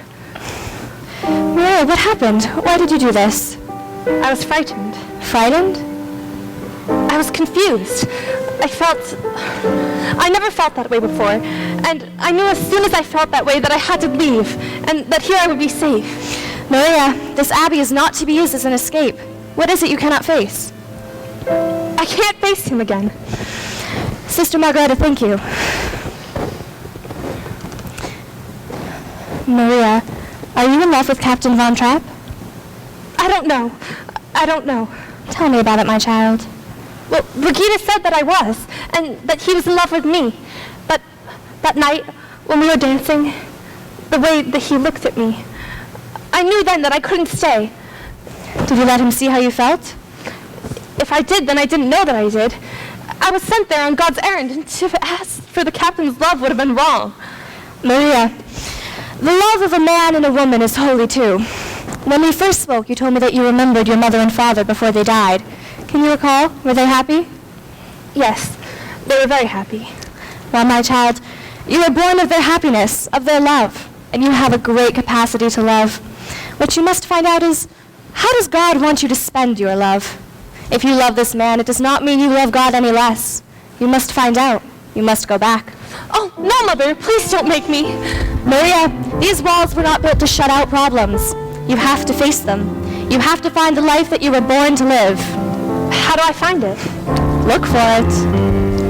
Maria, what happened? Why did you do this? I was frightened. Frightened? I was confused. I never felt that way before, and I knew as soon as I felt that way that I had to leave, and that here I would be safe. Maria, this abbey is not to be used as an escape. What is it you cannot face? I can't face him again. Sister Margareta, thank you. Maria, are you in love with Captain Von Trapp? I don't know. I don't know. Tell me about it, my child. Well, Brigitte said that I was, and that he was in love with me. But that night, when we were dancing, the way that he looked at me. I knew then that I couldn't stay. Did you let him see how you felt? If I did, then I didn't know that I did. I was sent there on God's errand, and to ask for the captain's love would have been wrong. Maria, the love of a man and a woman is holy too. When we first spoke, you told me that you remembered your mother and father before they died. Can you recall? Were they happy? Yes, they were very happy. Well, my child, you were born of their happiness, of their love, and you have a great capacity to love. What you must find out is, how does God want you to spend your love? If you love this man, it does not mean you love God any less. You must find out. You must go back. Oh, no, Mother, please don't make me. Maria, these walls were not built to shut out problems. You have to face them. You have to find the life that you were born to live. How do I find it? Look for it.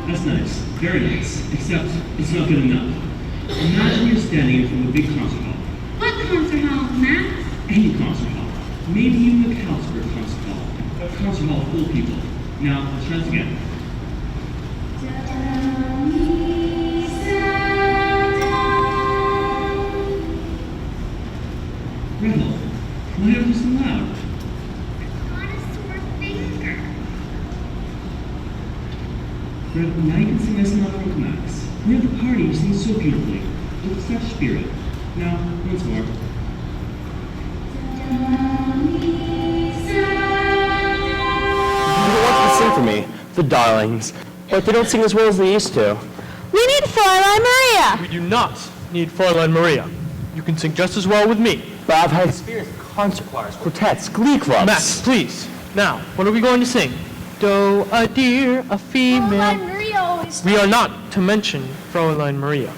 That's nice. Very nice. Except it's not good enough. Imagine you're standing in front of a big concert hall. What concert hall, Matt? Any concert hall. Maybe even the Carlsberg concert hall. A concert hall full of people. Now, let's try this again. Gretel, Why are you so loud? On a sore finger. Fred, now you can sing nice and loud for Max. We have the party, you sing so beautifully, with such spirit. Now, once more. They want to sing for me, the darlings, but they don't sing as well as they used to. We need Fräulein Maria. We do not need Fräulein Maria. You can sing just as well with me. But I've had experience in concert choirs, quartets, glee clubs. Max, please. Now, what are we going to sing? Do, a deer, a female. Fräulein Maria always... We are not to mention Fräulein Maria.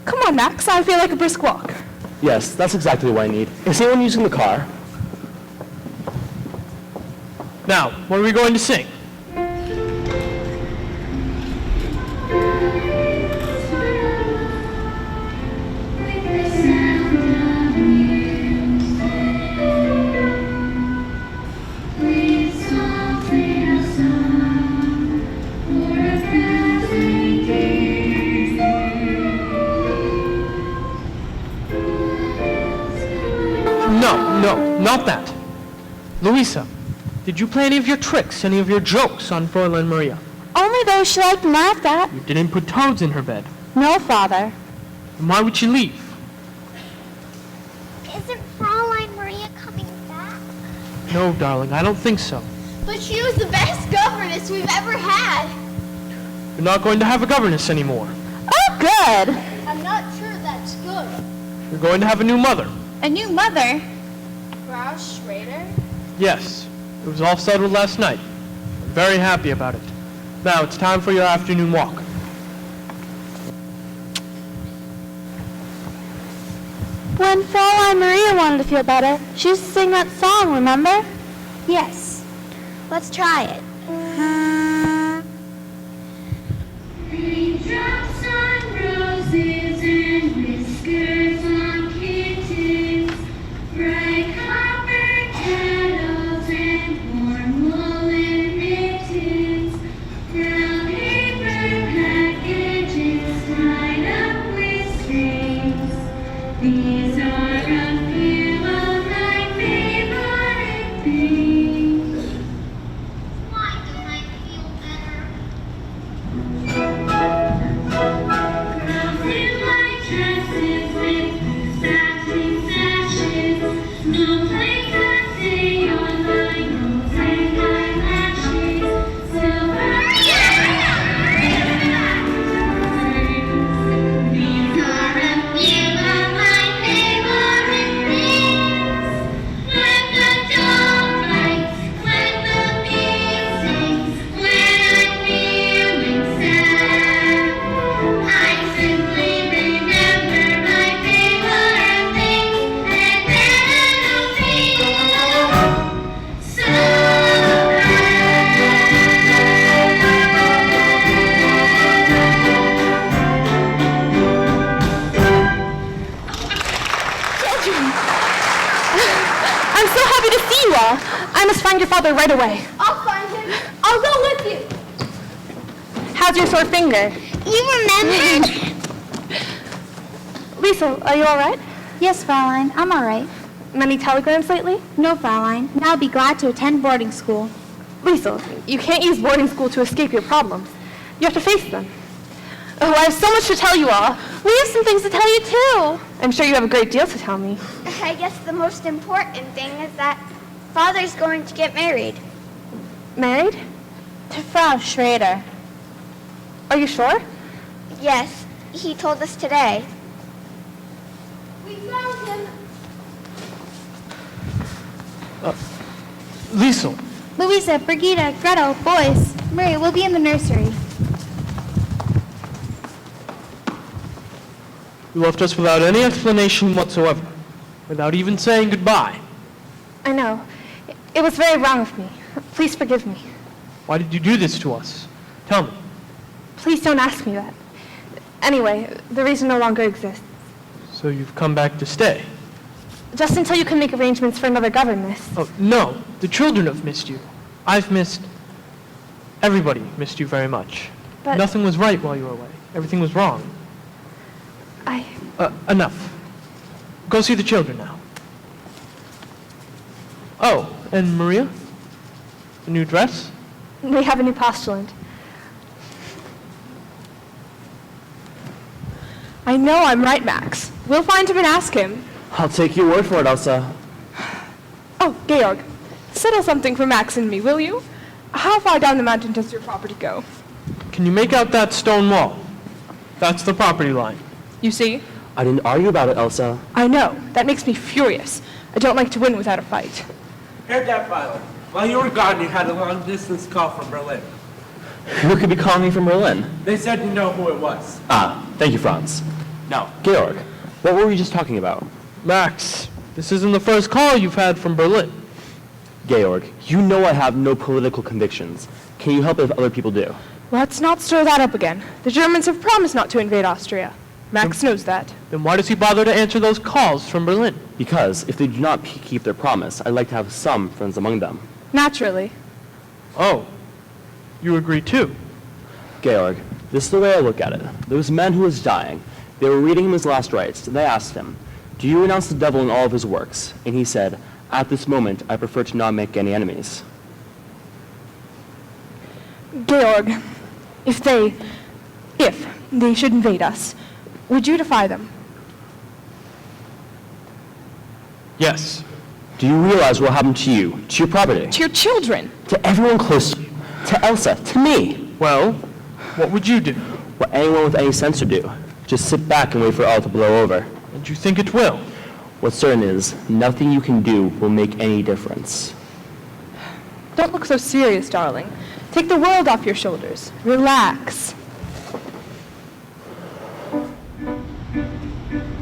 Come on, Max. I feel like a brisk walk. Yes, that's exactly what I need. Is anyone using the car? Now, what are we going to sing? No, not that. Louisa, did you play any of your tricks, any of your jokes on Fräulein Maria? Only those she liked and laughed at. You didn't put toads in her bed. No, Father. Then why would she leave? Isn't Fräulein Maria coming back? No, darling, I don't think so. But she was the best governess we've ever had. You're not going to have a governess anymore. Oh, good. I'm not sure that's good. You're going to have a new mother. A new mother? Frau Schrader? Yes, it was all settled last night. I'm very happy about it. Now it's time for your afternoon walk. When Fräulein Maria wanted to feel better, she used to sing that song, remember? Yes. Let's try it. Raindrops on roses and whiskers on kittens, bright copper kettles and warm woolen mittens, brown paper packages tied up with strings. These are a few of my favorite things. Why don't I feel better? Girls in white dresses with satin sashes, no place to stay on my nose and eyelashes, silver These are a few of my favorite things. When the dog bites, when the bee sings, when I'm feeling sad, I simply remember my favorite things, and then I don't feel so I'm so happy to see you all. I must find your father right away. I'll find him. I'll go with you. How's your sore finger? You remember? Lisa, are you all right? Yes, Fräulein, I'm all right. Many telegrams lately? No, Fräulein. Now I'll be glad to attend boarding school. Lisa, you can't use boarding school to escape your problems. You have to face them. Oh, I have so much to tell you all. We have some things to tell you, too. I'm sure you have a great deal to tell me. I guess the most important thing is that Father's going to get married. Married? To Frau Schrader. Are you sure? Yes, he told us today. We found him. Liesel, Louisa, Brigitte, Gretel, boys. Marie, we'll be in the nursery. you left us without any explanation whatsoever, without even saying goodbye. I know. It was very wrong of me. Please forgive me. Why did you do this to us? Tell me. Please don't ask me that. Anyway, the reason no longer exists. So you've come back to stay? Just until you can make arrangements for another governess. Oh, no. The children have missed you. I've missed... Everybody missed you very much. But- Nothing was right while you were away. Everything was wrong. I... Enough. Go see the children now. Oh, and Maria? A new dress? We have a new postulant. I know I'm right, Max. We'll find him and ask him. I'll take your word for it, Elsa. Oh, Georg, settle something for Max and me, will you? How far down the mountain does your property go? Can you make out that stone wall? That's the property line. You see? I didn't argue about it, Elsa. I know. That makes me furious. I don't like to win without a fight. Herr Detweiler, while you were gone, you had a long-distance call from Berlin. Who could be calling me from Berlin? They said you know who it was. Ah, thank you, Franz. Now, Georg, what were we just talking about? Max, this isn't the first call you've had from Berlin. Georg, you know I have no political convictions. Can you help if other people do? Let's not stir that up again. The Germans have promised not to invade Austria. Max knows that. Then why does he bother to answer those calls from Berlin? Because if they do not keep their promise, I'd like to have some friends among them. Naturally. Oh, you agree too? Georg, this is the way I look at it. There was a man who was dying. They were reading him his last rites. They asked him, "Do you renounce the devil in all of his works?" And he said, "At this moment, I prefer to not make any enemies." Georg, if they should invade us, would you defy them? Yes. Do you realize what will happen to you, to your property, To your children? to everyone close to you, to Elsa, to me? Well, what would you do? What anyone with any sense would do. Just sit back and wait for it all to blow over. And you think it will? What's certain is, nothing you can do will make any difference. Don't look so serious, darling. Take the world off your shoulders. Relax.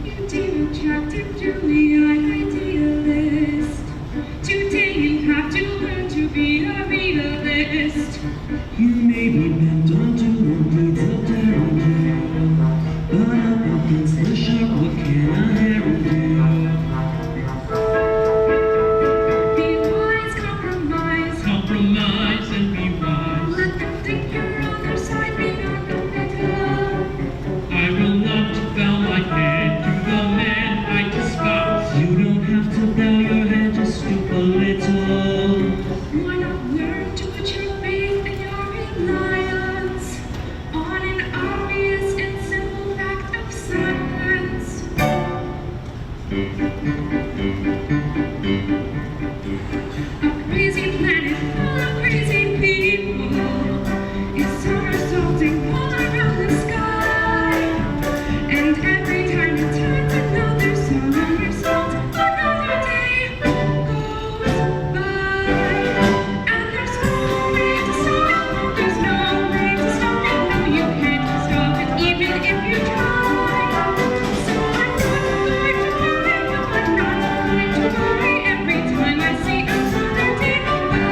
You dear attractive Juliet idealist. Today you have to learn to be a realist. You may be bent on doing deeds of daring do, but up against the sharp, what can a heron do? Be wise, compromise and be wise. Let them think you're on their side, be not the middle. I will not bow my head to the man I despise. You don't have to bow your head, just stoop a little. Why not learn to put your faith and your reliance on an obvious and simple fact of silence? A crazy planet full of crazy people is somersaulting all around the sky. And every time it turns, another somersault, another day goes by. And there's no way to stop it, there's no way to stop it. No, you can't stop it, even if you try. So I'm not going to worry, no, I'm not going to worry every time I see another day go by.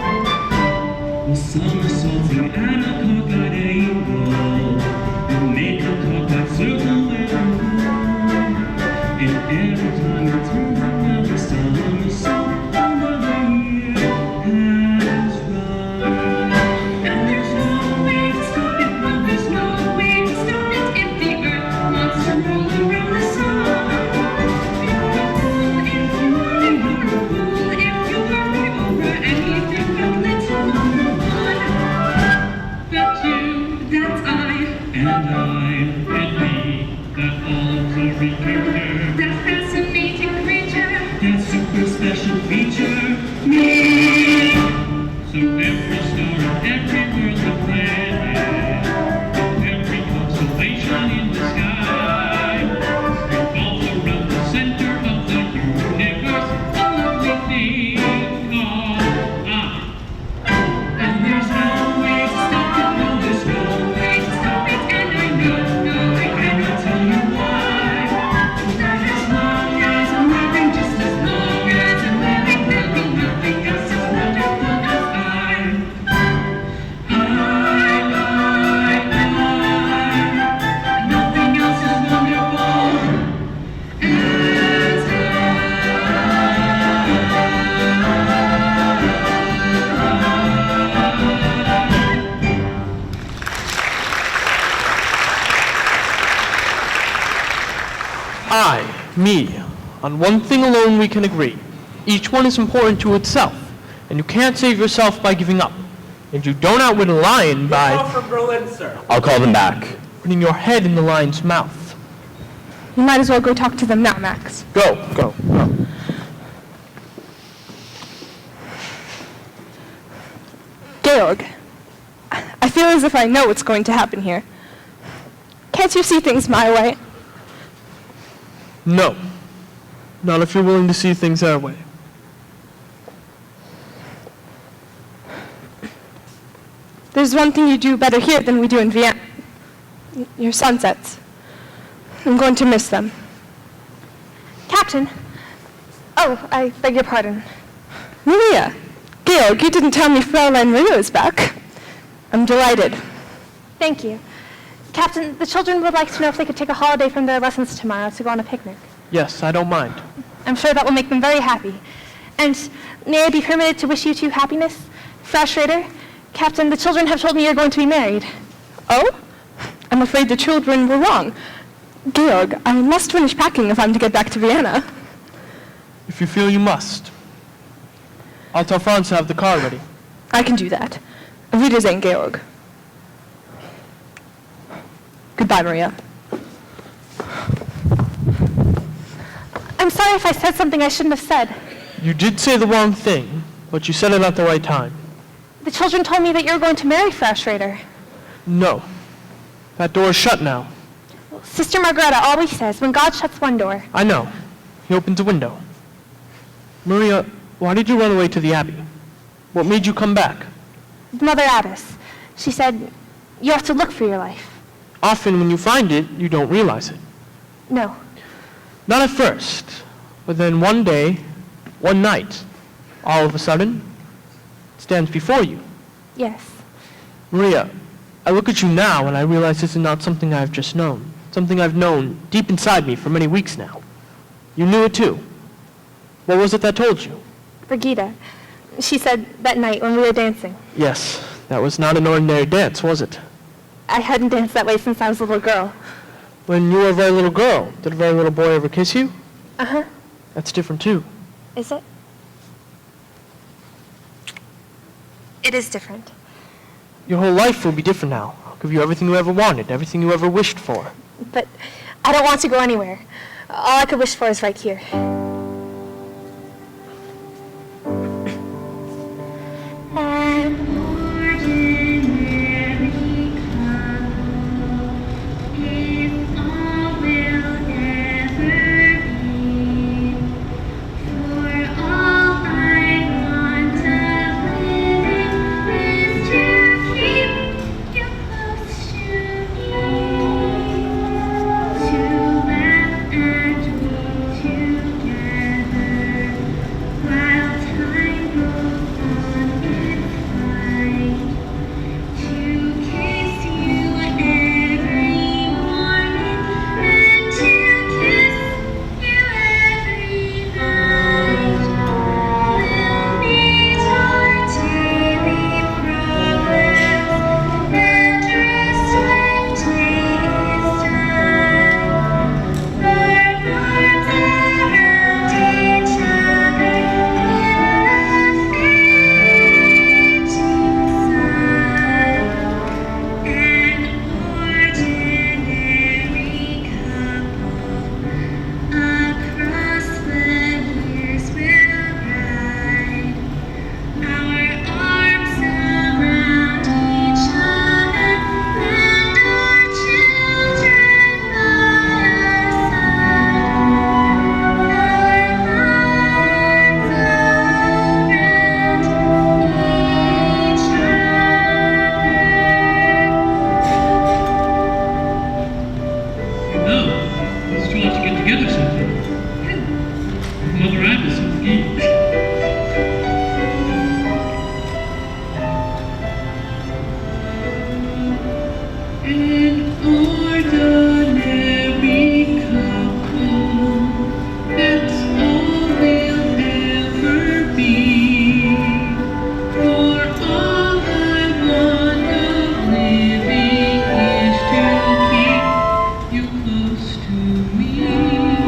Well, somersaulting at a cockeyed angle will make the cockeyed circle and roll. And every time it turns another somersault, another year has run. And there's no way to stop it, no, there's no way to stop it if the earth wants to roll around the sun. You're a fool if you worry, you're a fool if you worry over anything but little number one. That you, that's I, And I, and me, that all-absorbing character, that fascinating creature. that super special feature, me. So every star and every world of planet, every constellation in the sky, revolves around the center of the universe, a lovely thing called I. And there's no way to stop it, no, there's no way to stop it, and I know, no, I cannot tell you why. Me. On one thing alone we can agree. Each one is important to itself, and you can't save yourself by giving up. And you don't outwit a lion by... Call from Berlin, sir. I'll call them back. Putting your head in the lion's mouth. You might as well go talk to them now, Max. Go. Georg, I feel as if I know what's going to happen here. Can't you see things my way? No. Not if you're willing to see things our way. There's one thing you do better here than we do in Vienna. Your sunsets. I'm going to miss them. Captain. Oh, I beg your pardon. Maria! Georg, you didn't tell me Fräulein Maria is back. I'm delighted. Thank you. Captain, the children would like to know if they could take a holiday from their lessons tomorrow to go on a picnic. Yes, I don't mind. I'm sure that will make them very happy. And may I be permitted to wish you two happiness? Frau Schrader, Captain, the children have told me you're going to be married. Oh? I'm afraid the children were wrong. Georg, I must finish packing if I'm to get back to Vienna. If you feel you must. I'll tell Franz to have the car ready. I can do that. Auf Wiedersehen, Georg. Goodbye, Maria. I'm sorry if I said something I shouldn't have said. You did say the wrong thing, but you said it at the right time. The children told me that you were going to marry Frau Schrader. No. That door is shut now. Sister Margareta always says, when God shuts one door. I know. He opens a window. Maria, why did you run away to the Abbey? What made you come back? Mother Abbess. She said, you have to look for your life. Often when you find it, you don't realize it. No. Not at first, but then one day, one night, all of a sudden, it stands before you. Yes. Maria, I look at you now and I realize this is not something I've just known. Something I've known deep inside me for many weeks now. You knew it too. What was it that told you? Brigida. She said that night when we were dancing. Yes, that was not an ordinary dance, was it? I hadn't danced that way since I was a little girl. When you were a very little girl, did a very little boy ever kiss you? Uh-huh. That's different too. Is it? It is different. Your whole life will be different now. I'll give you everything you ever wanted, everything you ever wished for. But I don't want to go anywhere. All I could wish for is right here. You close to me.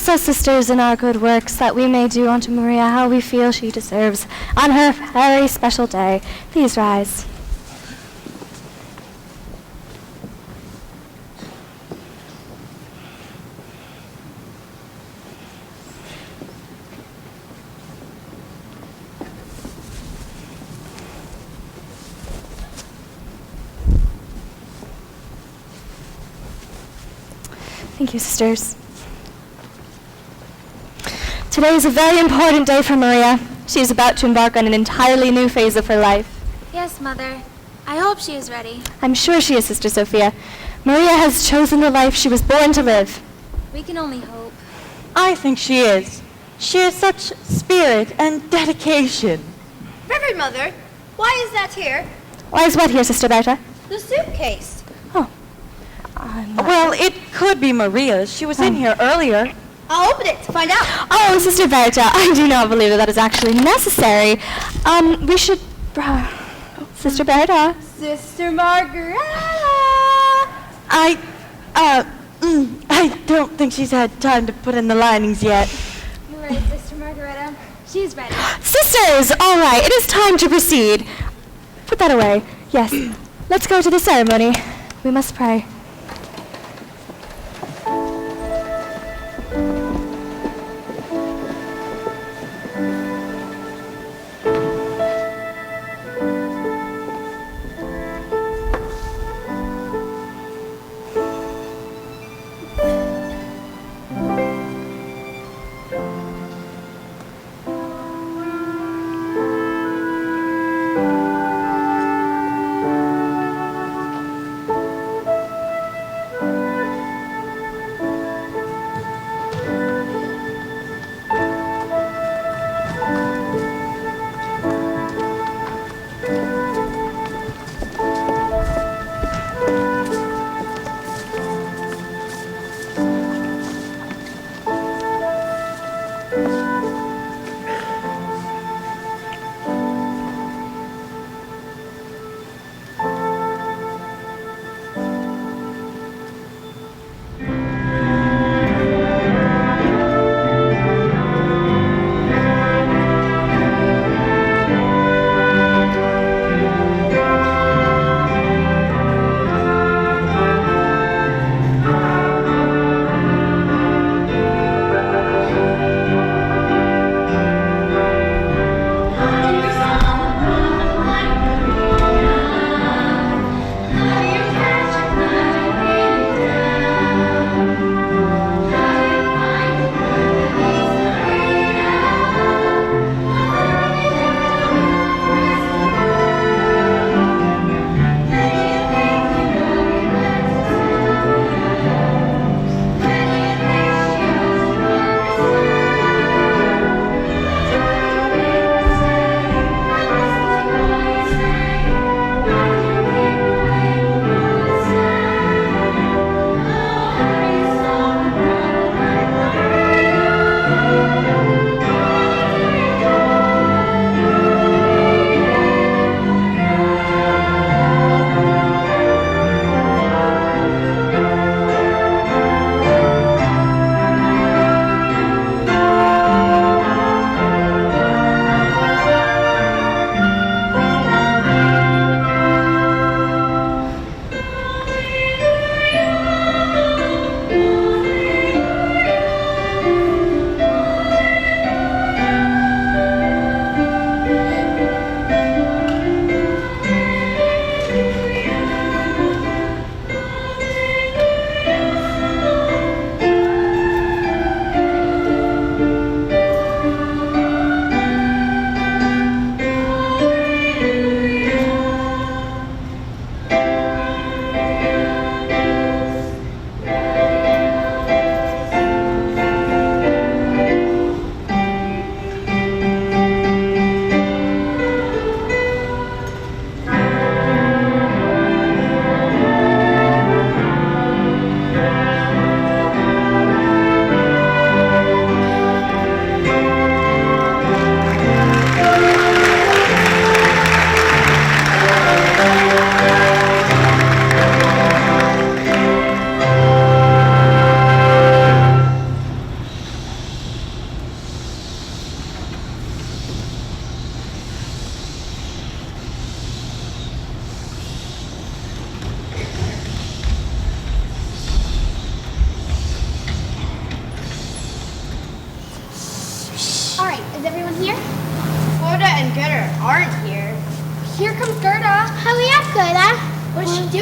Bless us, sisters, in our good works, that we may do unto Maria how we feel she deserves on her very special day. Please rise. Thank you, sisters. Today is a very important day for Maria. She is about to embark on an entirely new phase of her life. Yes, Mother. I hope she is ready. I'm sure she is, Sister Sophia. Maria has chosen the life she was born to live. We can only hope. I think she is. She has such spirit and dedication. Reverend Mother, why is that here? Why is what here, Sister Berta? The suitcase. Well, it could be Maria's. She was in here earlier. I'll open it to find out. Oh, Sister Berta, I do not believe that is actually necessary. We should... Sister Berta? Sister Margareta! I don't think she's had time to put in the linings yet. You're right, Sister Margareta. She's ready. Sisters, all right, it is time to proceed. Put that away. Yes, let's go to the ceremony. We must pray.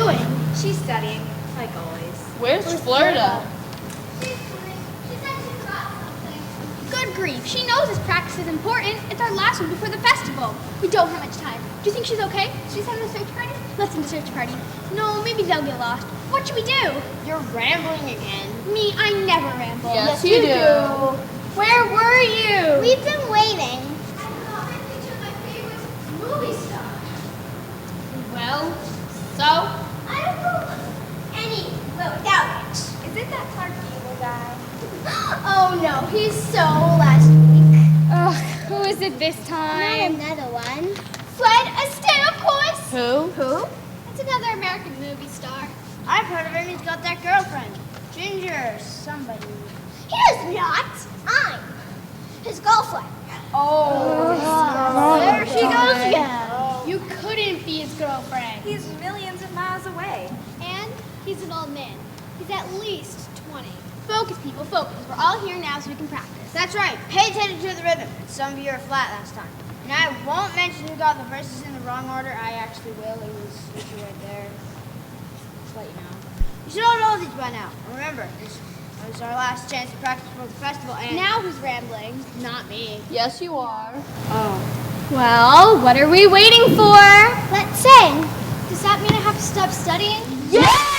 doing? She's studying, like always. Where's Florida? Good grief, she knows this practice is important. It's our last one before the festival. We don't have much time. Do you think she's okay? Should we send her a search party? Let's send a search party. No, maybe they'll get lost. What should we do? You're rambling again. Me, I never ramble. Yes, you do. Where were you? We've been waiting. I thought I pictured my favorite movie star. Well, so? I don't know any without it. Is it that Clark Gable guy? Oh no, he's so last week. Ugh, who is it this time? Not another one. Fred Astaire, of course. Who? It's another American movie star. I've heard of him. He's got that girlfriend. Ginger or somebody. He is not. I'm his girlfriend. Oh. There she goes again. You couldn't be his girlfriend. He's millions of miles away. And he's an old man. He's at least 20. Focus, people, focus. We're all here now so we can practice. That's right. Pay attention to the rhythm. Some of you are flat last time. And I won't mention who got the verses in the wrong order. I actually will. It was right there. Just let you know. You should all know these by now. And remember, this is our last chance to practice for the festival. And Now who's rambling? not me. Yes, you are. Oh. Well, what are we waiting for? Let's sing. Does that mean I have to stop studying? Yes!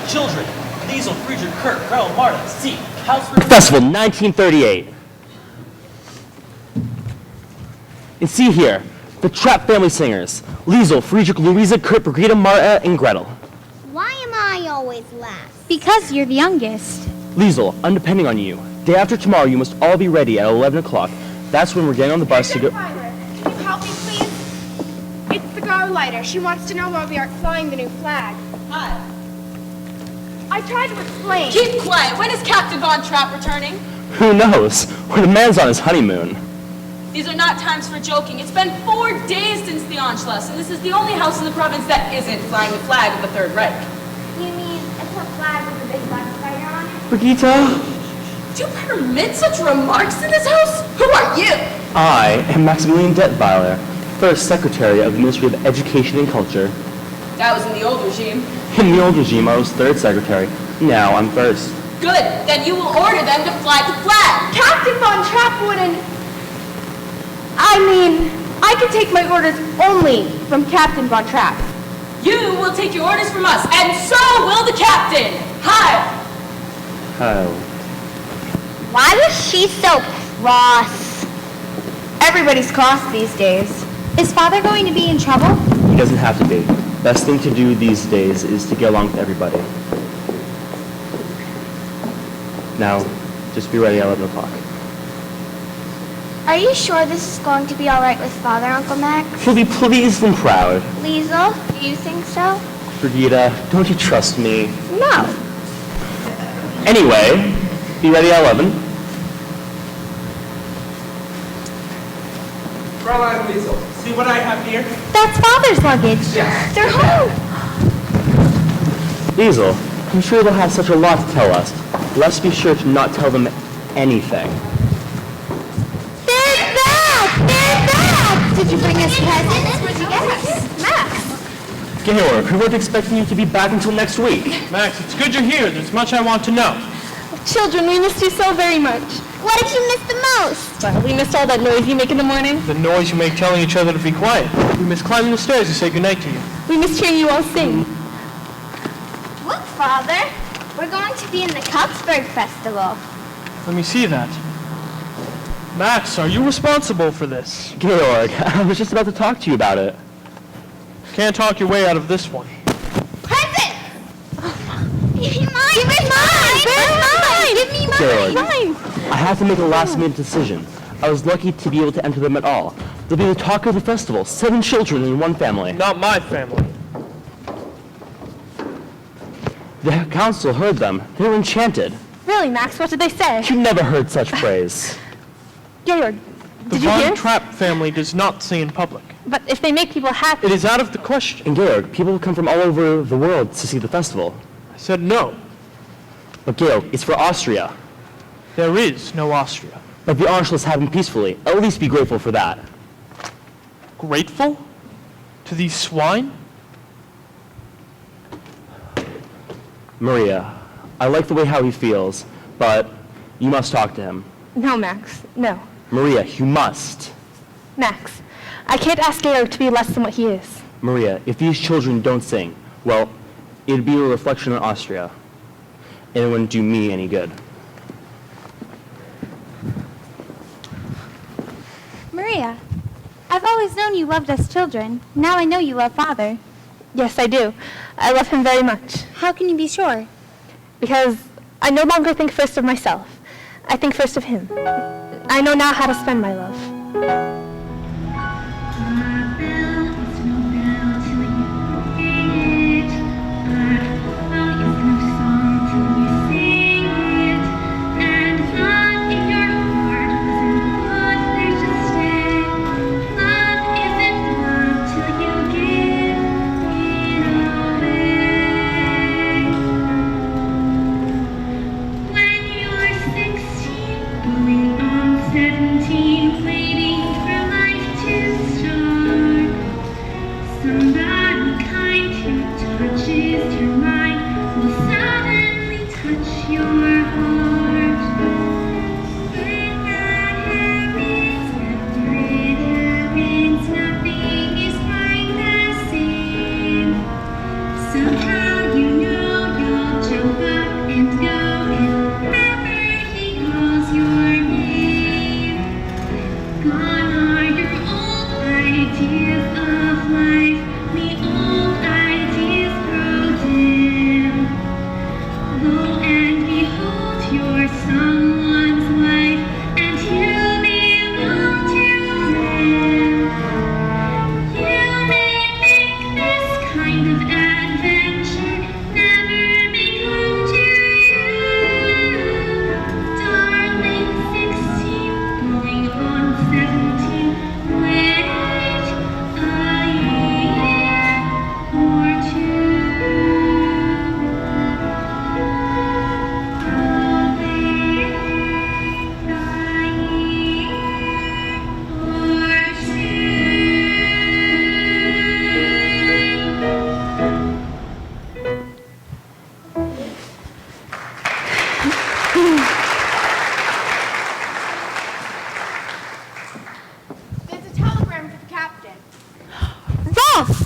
Children, Liesel, Friedrich, Kurt, Gretel, Marta, C. House Festival 1938. And see here, the Trapp family singers. Liesel, Friedrich, Louisa, Kurt, Brigitte, Marta, and Gretel. Why am I always last? Because you're the youngest. Liesel, I'm depending on you. Day after tomorrow, you must all be ready at 11 o'clock. That's when we're getting on the bus to go... Can you help me, please? It's the girl lighter. She wants to know why we aren't flying the new flag. Hi. I tried to explain. Keep quiet. When is Captain Von Trapp returning? Who knows? When the man's on his honeymoon. These are not times for joking. It's been 4 days since the Anschluss, and this is the only house in the province that isn't flying the flag of the Third Reich. You mean it's a flag with a big black spider on it? Brigitte? Do you permit such remarks in this house? Who are you? I am Maximilian Detweiler, First Secretary of the Ministry of Education and Culture. That was in the old regime. In the old regime, I was third secretary. Now I'm first. Good. Then you will order them to fly the flag. Captain Von Trapp wouldn't... I mean, I can take my orders only from Captain Von Trapp. You will take your orders from us, and so will the captain. Hi. Kyle. Why was she so cross? Everybody's cross these days. Is Father going to be in trouble? He doesn't have to be. Best thing to do these days is to get along with everybody. Now, just be ready at 11 o'clock. Are you sure this is going to be all right with Father, Uncle Max? He'll be pleased and proud. Liesel, do you think so? Brigida, don't you trust me? No. Anyway, be ready at 11. Fraulein Liesel, see what I have here? That's Father's luggage. Yes. They're home. Liesel, I'm sure they'll have such a lot to tell us. Let's be sure to not tell them anything. They're back! They're back! Did you bring us presents? What'd you get us? Max. Georg, we weren't expecting you to be back until next week. Max, it's good you're here. There's much I want to know. Children, we missed you so very much. What did you miss the most? Well, we missed all that noise you make in the morning. The noise you make telling each other to be quiet. We miss climbing the stairs to say goodnight to you. We missed hearing you all sing. Look, Father. We're going to be in the Cuthbert Festival. Let me see that. Max, are you responsible for this? Georg, I was just about to talk to you about it. Can't talk your way out of this one. Present! Give me mine! Give me mine! Give me mine! Georg, I have to make a last-minute decision. I was lucky to be able to enter them at all. They'll be the talk of the festival. 7 children in one family. Not my family. The council heard them. They were enchanted. Really, Max? What did they say? You never heard such praise. Georg, The did you hear? Von Trapp family does not sing in public. But if they make people happy... It is out of the question. And Georg, people come from all over the world to see the festival. I said no. But Georg, it's for Austria. There is no Austria. But the Anschluss happened peacefully. At least be grateful for that. Grateful? To these swine? Maria, I like the way how he feels, but you must talk to him. No, Max, no. Maria, you must. Max, I can't ask Georg to be less than what he is. Maria, if these children don't sing, well, it'd be a reflection on Austria, and it wouldn't do me any good. Maria, I've always known you loved us children. Now I know you love Father. Yes, I do. I love him very much. How can you be sure? Because I no longer think first of myself. I think first of him. I know now how to spend my love.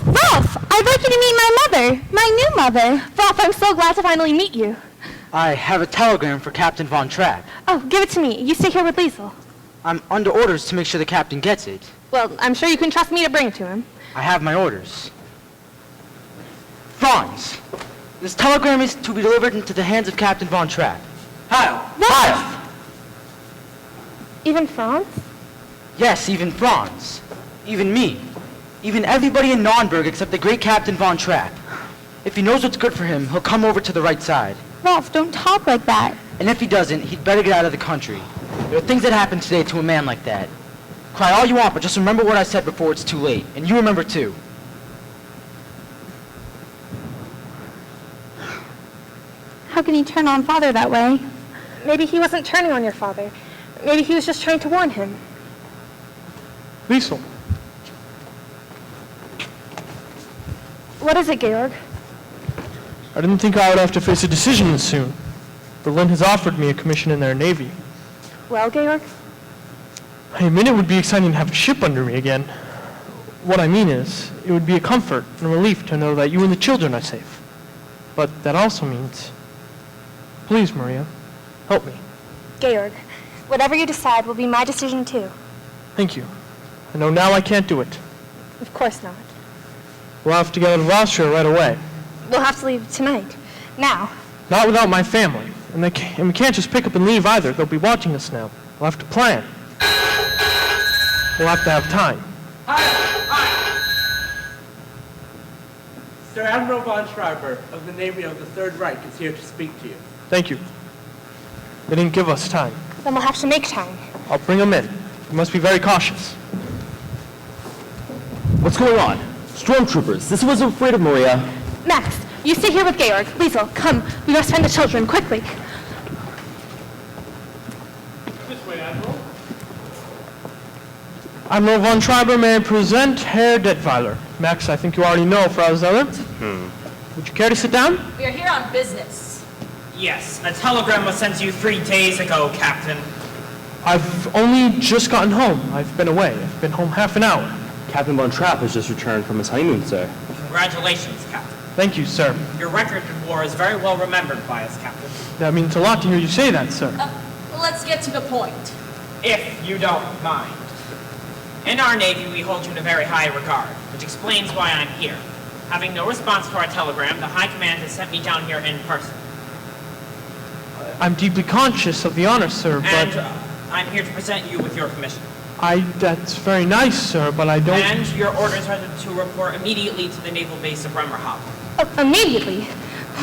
Ralph, I'd like you to meet my mother, my new mother. Ralph, I'm so glad to finally meet you. I have a telegram for Captain Von Trapp. Oh, give it to me. You stay here with Liesel. I'm under orders to make sure the captain gets it. Well, I'm sure you can trust me to bring it to him. I have my orders. Franz, this telegram is to be delivered into the hands of Captain Von Trapp. Heil! Heil! Even Franz? Yes, even Franz. Even me. Even everybody in Nürnberg except the great Captain Von Trapp. If he knows what's good for him, he'll come over to the right side. Ralph, don't talk like that. And if he doesn't, he'd better get out of the country. There are things that happen today to a man like that. Cry all you want, but just remember what I said before it's too late. And you remember too. How can he turn on Father that way? Maybe he wasn't turning on your father. Maybe he was just trying to warn him. Liesel, What is it, Georg? I didn't think I would have to face a decision this soon. Berlin has offered me a commission in their navy. Well, Georg? I admit it would be exciting to have a ship under me again. What I mean is, it would be a comfort and a relief to know that you and the children are safe. But that also means, please, Maria, help me. Georg, whatever you decide will be my decision too. Thank you. I know now I can't do it. Of course not. We'll have to get out of Austria right away. We'll have to leave tonight. Now. Not without my family. And we can't just pick up and leave either. They'll be watching us now. We'll have to plan. We'll have to have time. Sir Admiral von Schreiber of the Navy of the Third Reich is here to speak to you. Thank you. They didn't give us time. Then we'll have to make time. I'll bring them in. You must be very cautious. What's going on? Stormtroopers, this was afraid of Maria. Max, you stay here with Georg. Liesel, come. We must find the children, quickly. This way, Admiral. Admiral von Schreiber, may I present Herr Detweiler. Max, I think you already know Frau Zeller. Would you care to sit down? We are here on business. Yes, a telegram was sent to you 3 days ago, Captain. I've only just gotten home. I've been away. I've been home half an hour. Captain Von Trapp has just returned from his honeymoon, sir. Congratulations, Captain. Thank you, sir. Your record in war is very well remembered by us, Captain. That means a lot to hear you say that, sir. Let's get to the point. If you don't mind. In our Navy, we hold you in a very high regard, which explains why I'm here. Having no response to our telegram, the High Command has sent me down here in person. I'm deeply conscious of the honor, sir, but... And I'm here to present you with your commission. That's very nice, sir, but I don't... And your orders are to report immediately to the naval base of Bremerhaven. Immediately?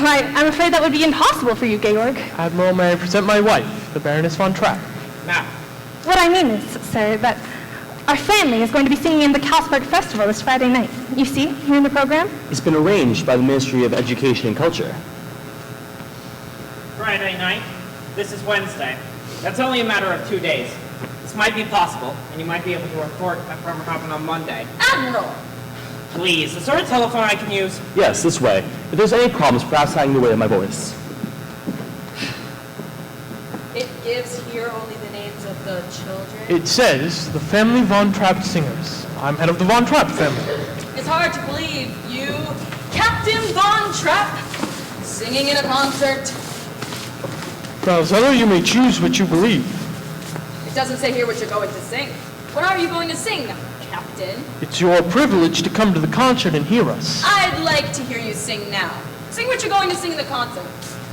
Why, I'm afraid that would be impossible for you, Georg. Admiral, may I present my wife, the Baroness von Trapp? Now. What I mean is, sir, that our family is going to be singing in the Carlsberg Festival this Friday night. You see, here in the program? It's been arranged by the Ministry of Education and Culture. Friday night? This is Wednesday. That's only a matter of 2 days. This might be possible, and you might be able to report at Bremerhaven on Monday. Admiral! Please, is there a telephone I can use? Yes, this way. If there's any problems, perhaps hiding the way of my voice. It gives here only the names of the children. It says, the family Von Trapp singers. I'm head of the Von Trapp family. It's hard to believe you, Captain Von Trapp, singing in a concert. Frau Zeller, you may choose what you believe. It doesn't say here what you're going to sing. What are you going to sing, Captain? It's your privilege to come to the concert and hear us. I'd like to hear you sing now. Sing what you're going to sing in the concert.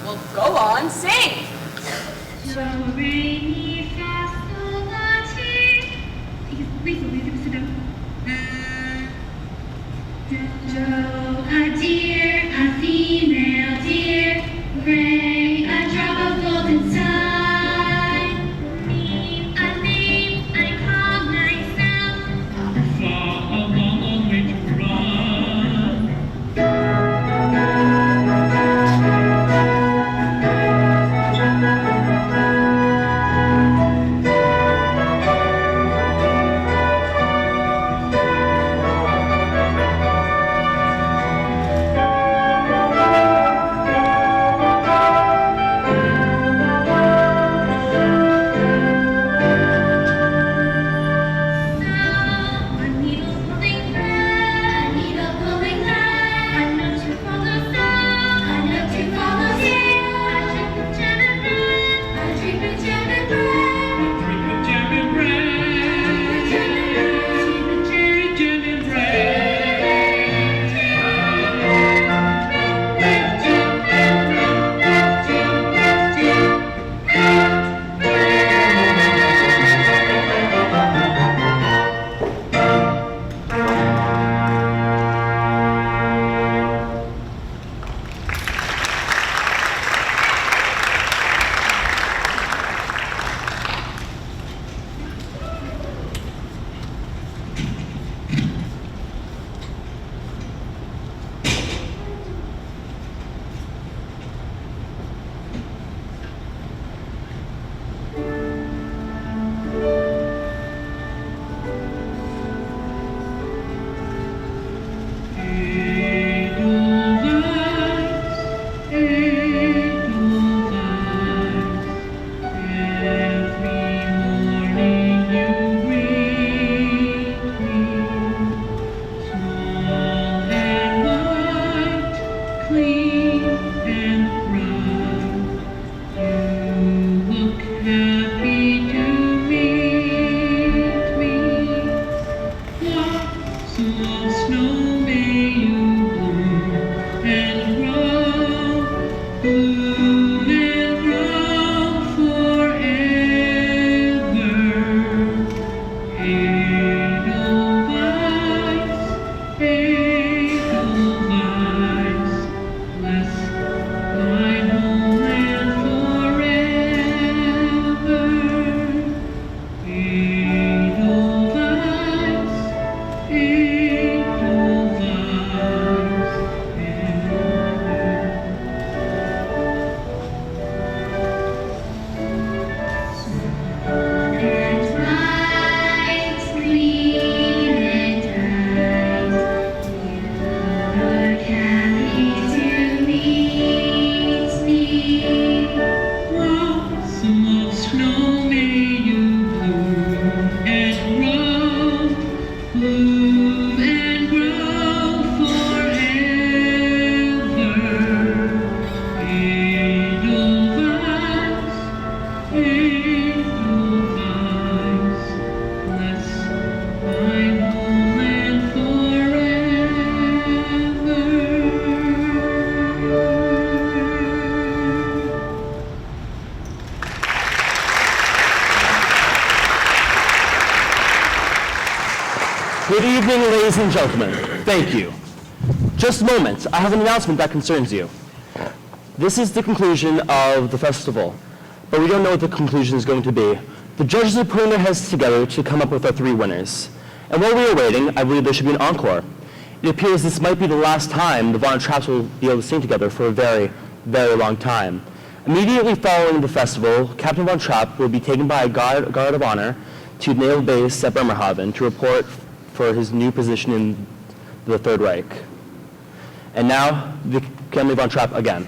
Well, go on, sing! Do, re, mi, fa, sol, la, ti. Please sit down. Do, a deer, a female deer. Ray, a drop of golden sun. Me, a name I call myself. Far a long, long way to run. Good evening, ladies and gentlemen. Thank you. Just a moment. I have an announcement that concerns you. This is the conclusion of the festival, but we don't know what the conclusion is going to be. The judges are putting their heads together to come up with our 3 winners. And while we are waiting, I believe there should be an encore. It appears this might be the last time the Von Trapps will be able to sing together for a very, very long time. Immediately following the festival, Captain Von Trapp will be taken by a guard of honor to the naval base at Bremerhaven to report for his new position in the Third Reich. And now, the family Von Trapp again.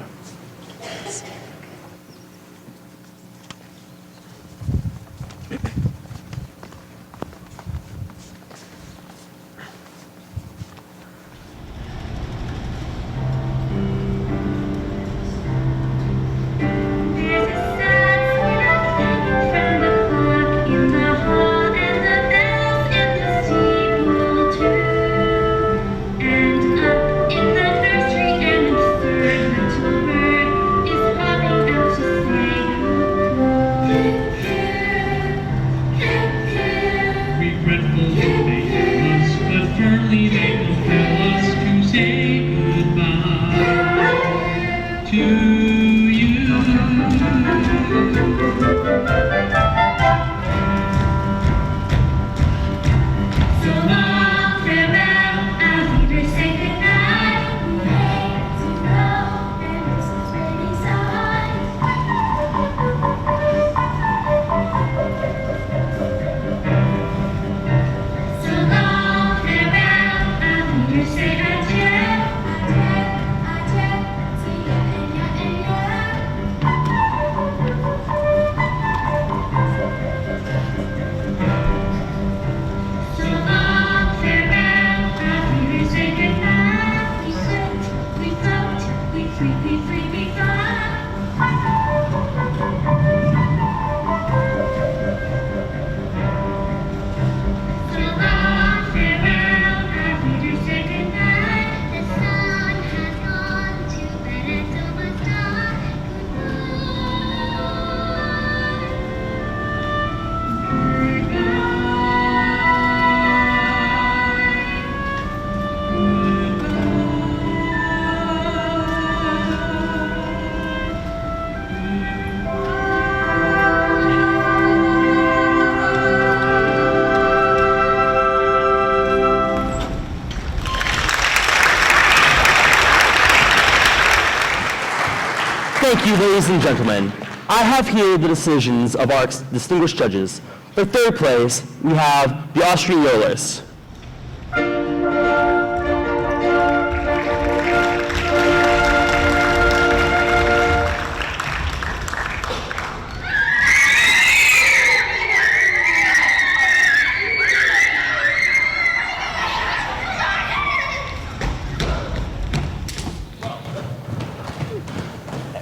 Thank you, ladies and gentlemen. I have here the decisions of our distinguished judges. For 3rd place, we have the Austrian Rollers.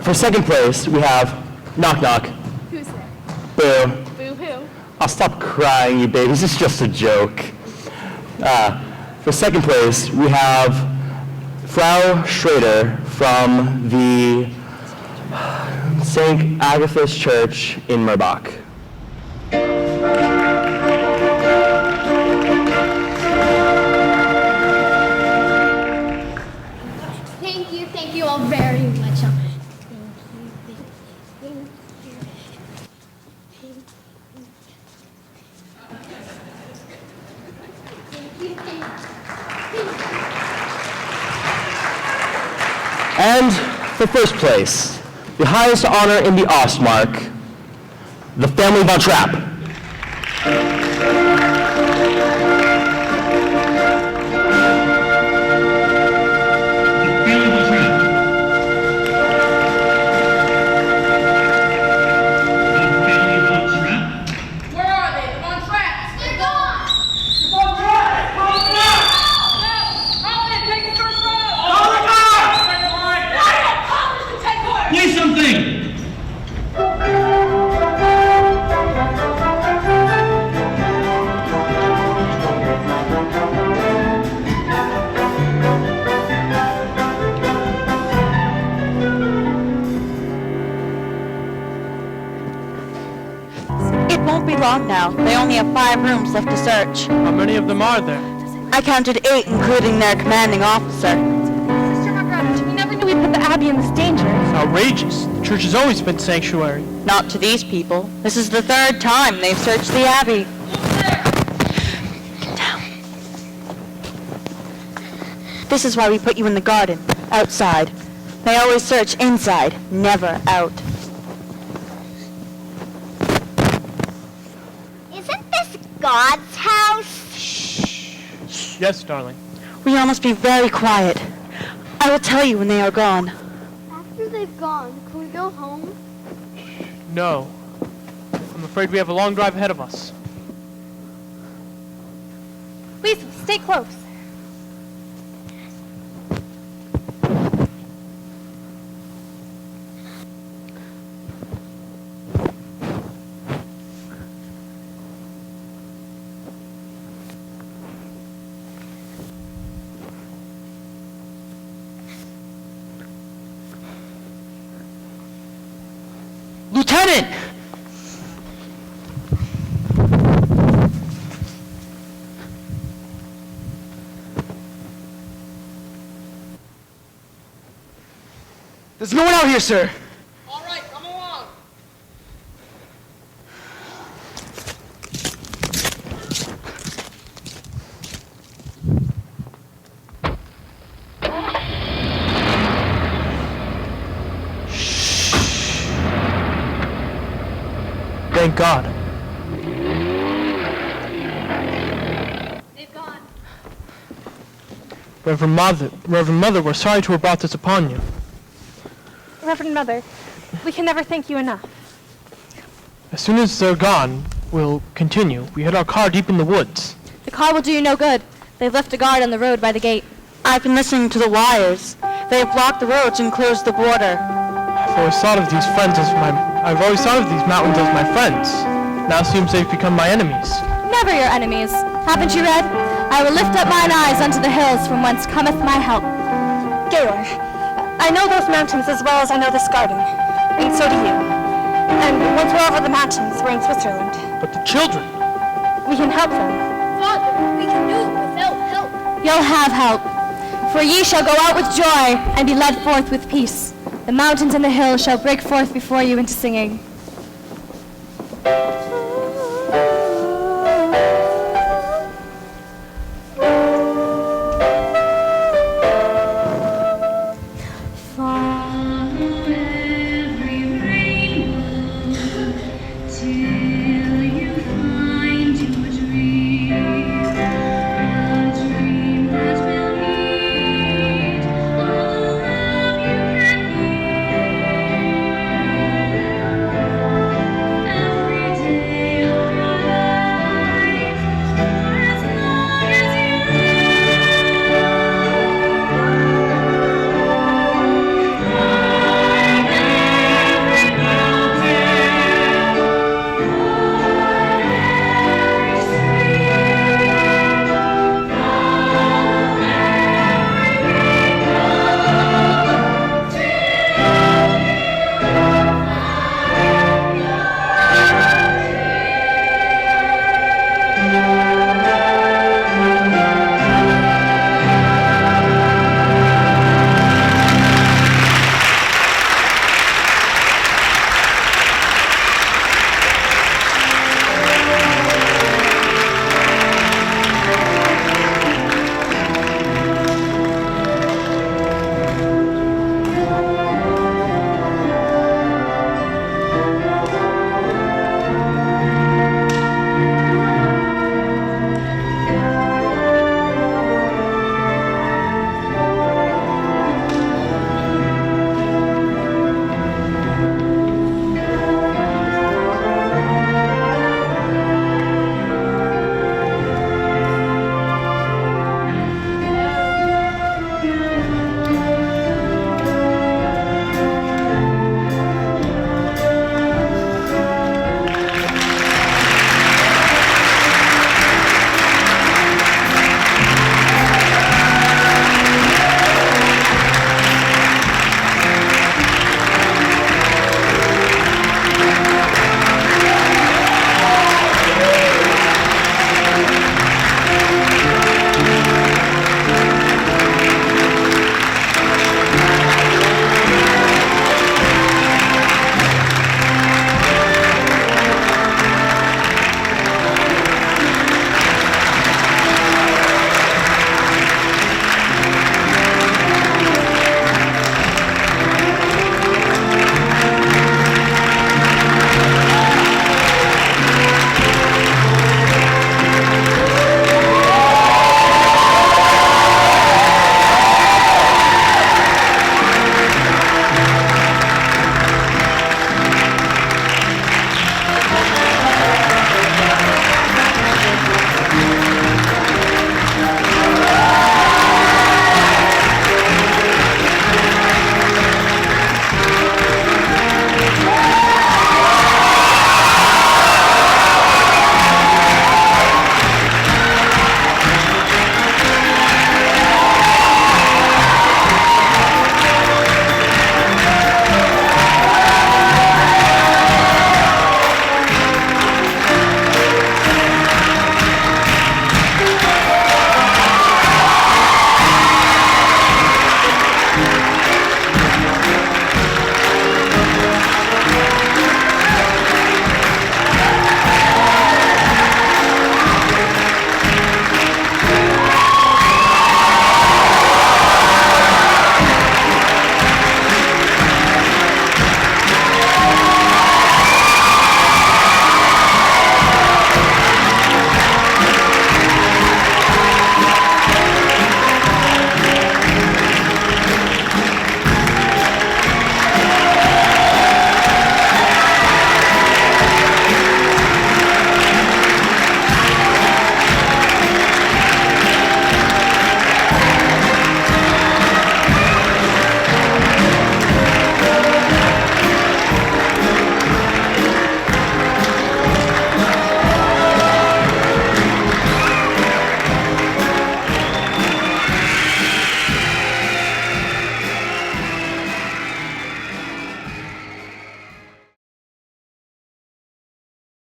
For 2nd place, we have Knock Knock. Who's there? Boo. Boo-hoo. I'll stop crying, you babies. It's just a joke. For 2nd place, we have Frau Schrader from the St. Agatha's Church in Merbach. Thank you all very much. And for 1st place, the highest honor in the Ostmark, the family Von Trapp. It won't be long now. They only have 5 rooms left to search. How many of them are there? I counted 8, including their commanding officer. Sister Margaret, we never knew we put the Abbey in this danger. It's outrageous. The church has always been sanctuary. Not to these people. This is the 3rd time they've searched the Abbey. Get down. This is why we put you in the garden, outside. They always search inside, never out. Isn't this God's house? Yes, darling. We all must be very quiet. I will tell you when they are gone. After they've gone, can we go home? No. I'm afraid we have a long drive ahead of us. Please, stay close. Lieutenant! There's no one out here, sir. All right, come along. Thank God. They've gone. Reverend Mother, we're sorry to have brought this upon you. Reverend Mother, we can never thank you enough. As soon as they're gone, we'll continue. We hid our car deep in the woods. The car will do you no good. They've left a guard on the road by the gate. I've been listening to the wires. They have blocked the roads and closed the border. I've always thought of these mountains as my friends. Now it seems they've become my enemies. Never your enemies. Haven't you read? I will lift up mine eyes unto the hills from whence cometh my help. Georg, I know those mountains as well as I know this garden. And so do you. And once we're over the mountains, we're in Switzerland. But the children. We can help them. Father, we can do it without help. You'll have help. For ye shall go out with joy and be led forth with peace. The mountains and the hills shall break forth before you into singing.